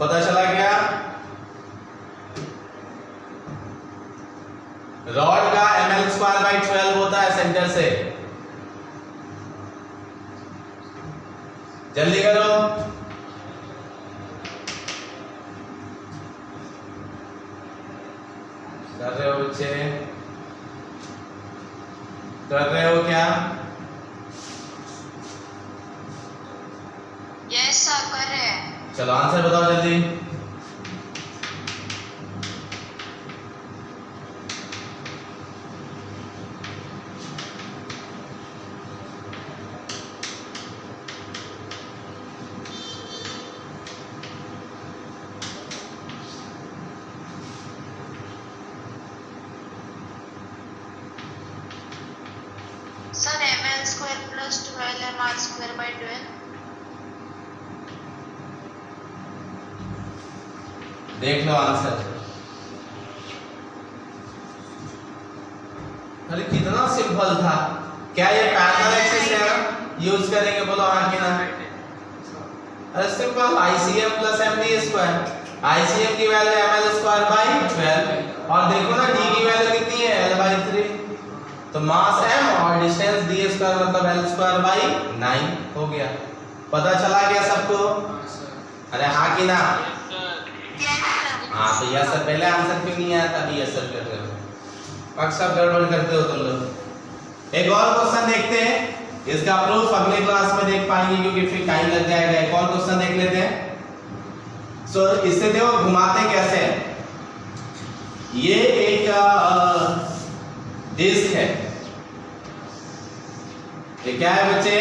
पता चला क्या? रॉड का ml²/12 होता है सेंटर से। जल्दी करो। कर रहे हो बच्चे? कर रहे हो क्या? यस सर कर रहे हैं। चलो आंसर बताओ जल्दी। Sir ml² + 12 mr²/12। देख लो आंसर। अरे कितना सिंपल था। क्या ये पैरेलल एक्सिस है ना, यूज करेंगे? बोलो हाँ कि ना। अरे सिंपल, ICM + MD²। ICM की वैल्यू ml²/12 और देखो ना d की वैल्यू कितनी है? l/3। तो मास m और डिस्टेंस d² मतलब l²/9 हो गया। पता चला गया सबको? अरे हाँ कि ना? हाँ तो यस सर, पहले आंसर क्यों नहीं आया? तभी यस सर कर रहे हो, अक्सर गड़बड़ करते हो तुम लोग। एक और क्वेश्चन देखते हैं, इसका प्रूफ अगले क्लास में देख पाएंगे क्योंकि फिर टाइम लग जाएगा। एक और क्वेश्चन देख लेते हैं। सो इससे देखो घुमाते कैसे हैं। ये एक डिस्क है, ये क्या है बच्चे?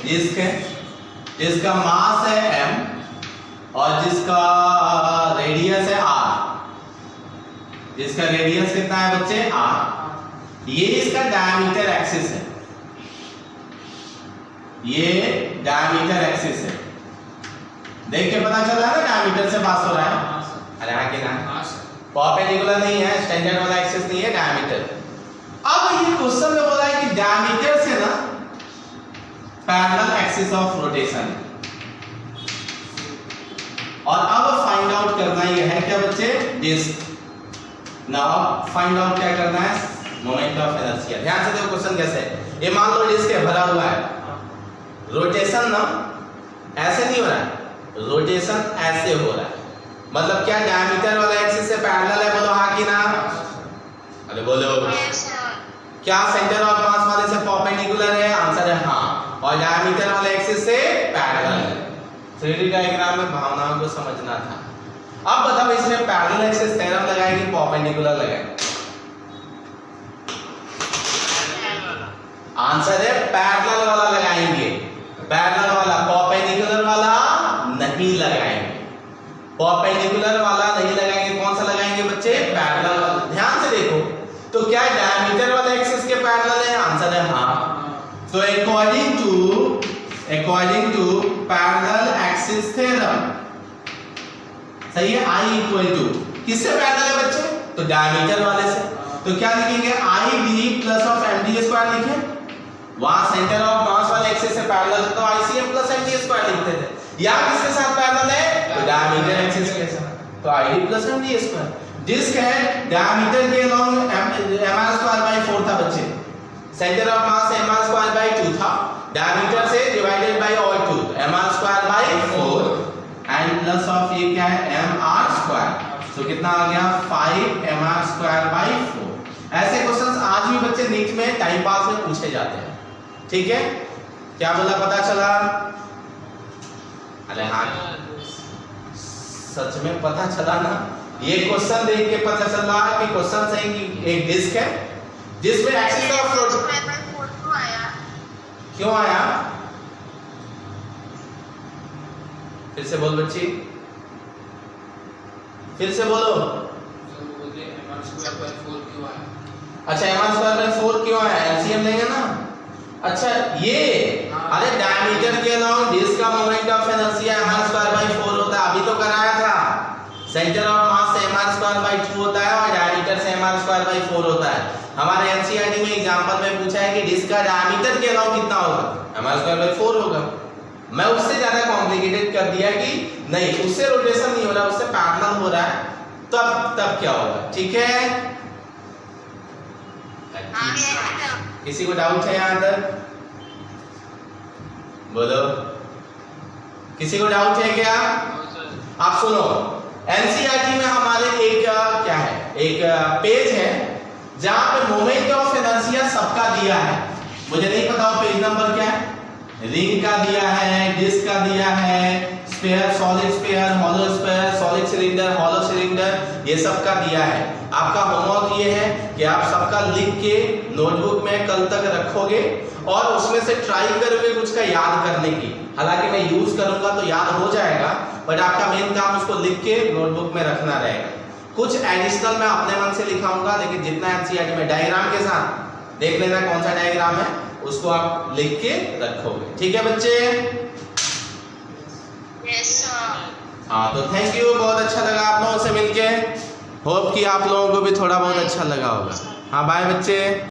डिस्क है, जिसका मास है m और जिसका रेडियस है r। जिसका रेडियस कितना है बच्चे? r। ये इसका डायमीटर एक्सिस है, ये डायमीटर एक्सिस है। देख के पता चल रहा है ना डायमीटर से पास हो रहा है। अरे हाँ कि ना? परपेंडिकुलर नहीं है, स्टैंडर्ड वाला एक्सिस नहीं है, डायमीटर। अब ये क्वेश्चन में बोला है कि डायमीटर से ना पैरेलल एक्सिस ऑफ रोटेशन, और अब फाइंड आउट करना ये है क्या बच्चे? डिस्क। नाउ फाइंड आउट क्या करना है? Moment of inertia. ध्यान से देखो क्वेश्चन कैसे है। ये मान लो डिस्क है, भरा हुआ है, रोटेशन ना ऐसे नहीं हो रहा है, रोटेशन ऐसे हो रहा है। मतलब क्या डायमीटर वाला एक्सिस से पैरेलल है? बोलो हाँ कि ना? अरे बोलो। क्या सेंटर ऑफ मास वाले से परपेंडिकुलर है? आंसर है हाँ, और डायमीटर वाले एक्सिस से पैरेलल है। 3D डायग्राम में भावनाओं को समझना था। अब बताओ इसमें पैरेलल एक्सिस थ्योरम लगाए कि परपेंडिकुलर लगाए? आंसर है पैरेलल वाला लगाएंगे, पैरेलल वाला। परपेंडिकुलर वाला नहीं लगाएंगे, परपेंडिकुलर वाला नहीं लगाएंगे। कौन सा लगाएंगे बच्चे? से पैरेलल, ध्यान से देखो तो क्या डायमीटर वाले एक्सिस के पैरेलल है? आंसर है हाँ। तो according to parallel axis theorem, सही है, I इक्वल टू किससे पैरेलल है बच्चे? तो डायमीटर वाले से। तो क्या लिखेंगे? IB plus of MD square लिखें, वहां सेंटर ऑफ मास वाले एक्सिस से पैरेलल है तो ICM प्लस MD स्क्वायर लिखते थे। या किसके साथ पैरेलल है? तो डायमीटर एक्सिस के साथ, तो ID plus MD square. Disc है, डायमीटर के अलोंग mr स्क्वायर बाय 4 था बच्चे, centre of mass mr square by 2 था, डायमीटर से डिवाइडेड बाय और 2 तो mr square by 4 and plus of ये क्या है? mr स्क्वायर, तो कितना आ गया? 5 mr स्क्वायर बाय 4। ऐसे क्वेश्चंस आज भी बच्चे नीट में टाइम पास में पूछे जाते हैं, ठीक है? क्या बोला, पता चला? अरे हाँ, सच में पता चला ना? ये क्वेश्चन देख के पता चल रहा है कि क्वेश्चन सही कि एक डिस्क है जिसमें एक्सिस ऑफ रोटेशन क्यों आया? फिर से बोल बच्ची, फिर से बोलो। अच्छा mr स्क्वायर बाय 4 क्यों आया? एलसीएम लेंगे ना। अच्छा ये, अरे डायमीटर के अलोंग डिस्क का moment of inertia mr square by 4 होता है, अभी तो कराया था। सेंटर ऑफ मास से mr स्क्वायर बाय 2 होता है और डायमीटर से mr स्क्वायर बाय 4 होता है। हमारे एनसीईआरटी में एग्जांपल में पूछा है कि डिस्क का डायमीटर के अलोंग कितना होगा? mr स्क्वायर बाय 4 होगा। मैं उससे ज्यादा कॉम्प्लिकेटेड कर दिया कि नहीं, उससे रोटेशन नहीं हो रहा, उससे पैरेलल हो रहा है, तब क्या होगा? ठीक है, किसी को डाउट है यहाँ तक? बोलो, किसी को डाउट है क्या? आप सुनो, एनसीईआरटी में हमारे एक क्या है, एक पेज है जहां पे मोमेंट ऑफ इनर्शिया सबका दिया है। मुझे नहीं पता वो पेज नंबर क्या है। रिंग का दिया है, डिस्क का दिया है, sphere, solid sphere, hollow sphere, solid cylinder, hollow cylinder, ये सब का दिया है। आपका होमवर्क ये है कि आप सबका लिख के नोटबुक में कल तक रखोगे और उसमें से ट्राई करोगे कुछ का याद करने की। हालांकि मैं यूज करूंगा तो याद हो जाएगा, बट आपका मेन काम उसको लिख के नोटबुक में रखना रहेगा। कुछ एडिशनल मैं अपने मन से लिखाऊंगा, लेकिन जितना एनसीईआरटी में डायग्राम के साथ देख लेना कौन सा डायग्राम है, उसको आप लिख के रखोगे। ठीक है बच्चे? Yes sir. हाँ, तो थैंक यू, बहुत अच्छा लगा आप लोगों से मिलके। होप कि आप लोगों को भी थोड़ा बहुत अच्छा लगा होगा। हाँ बाय बच्चे।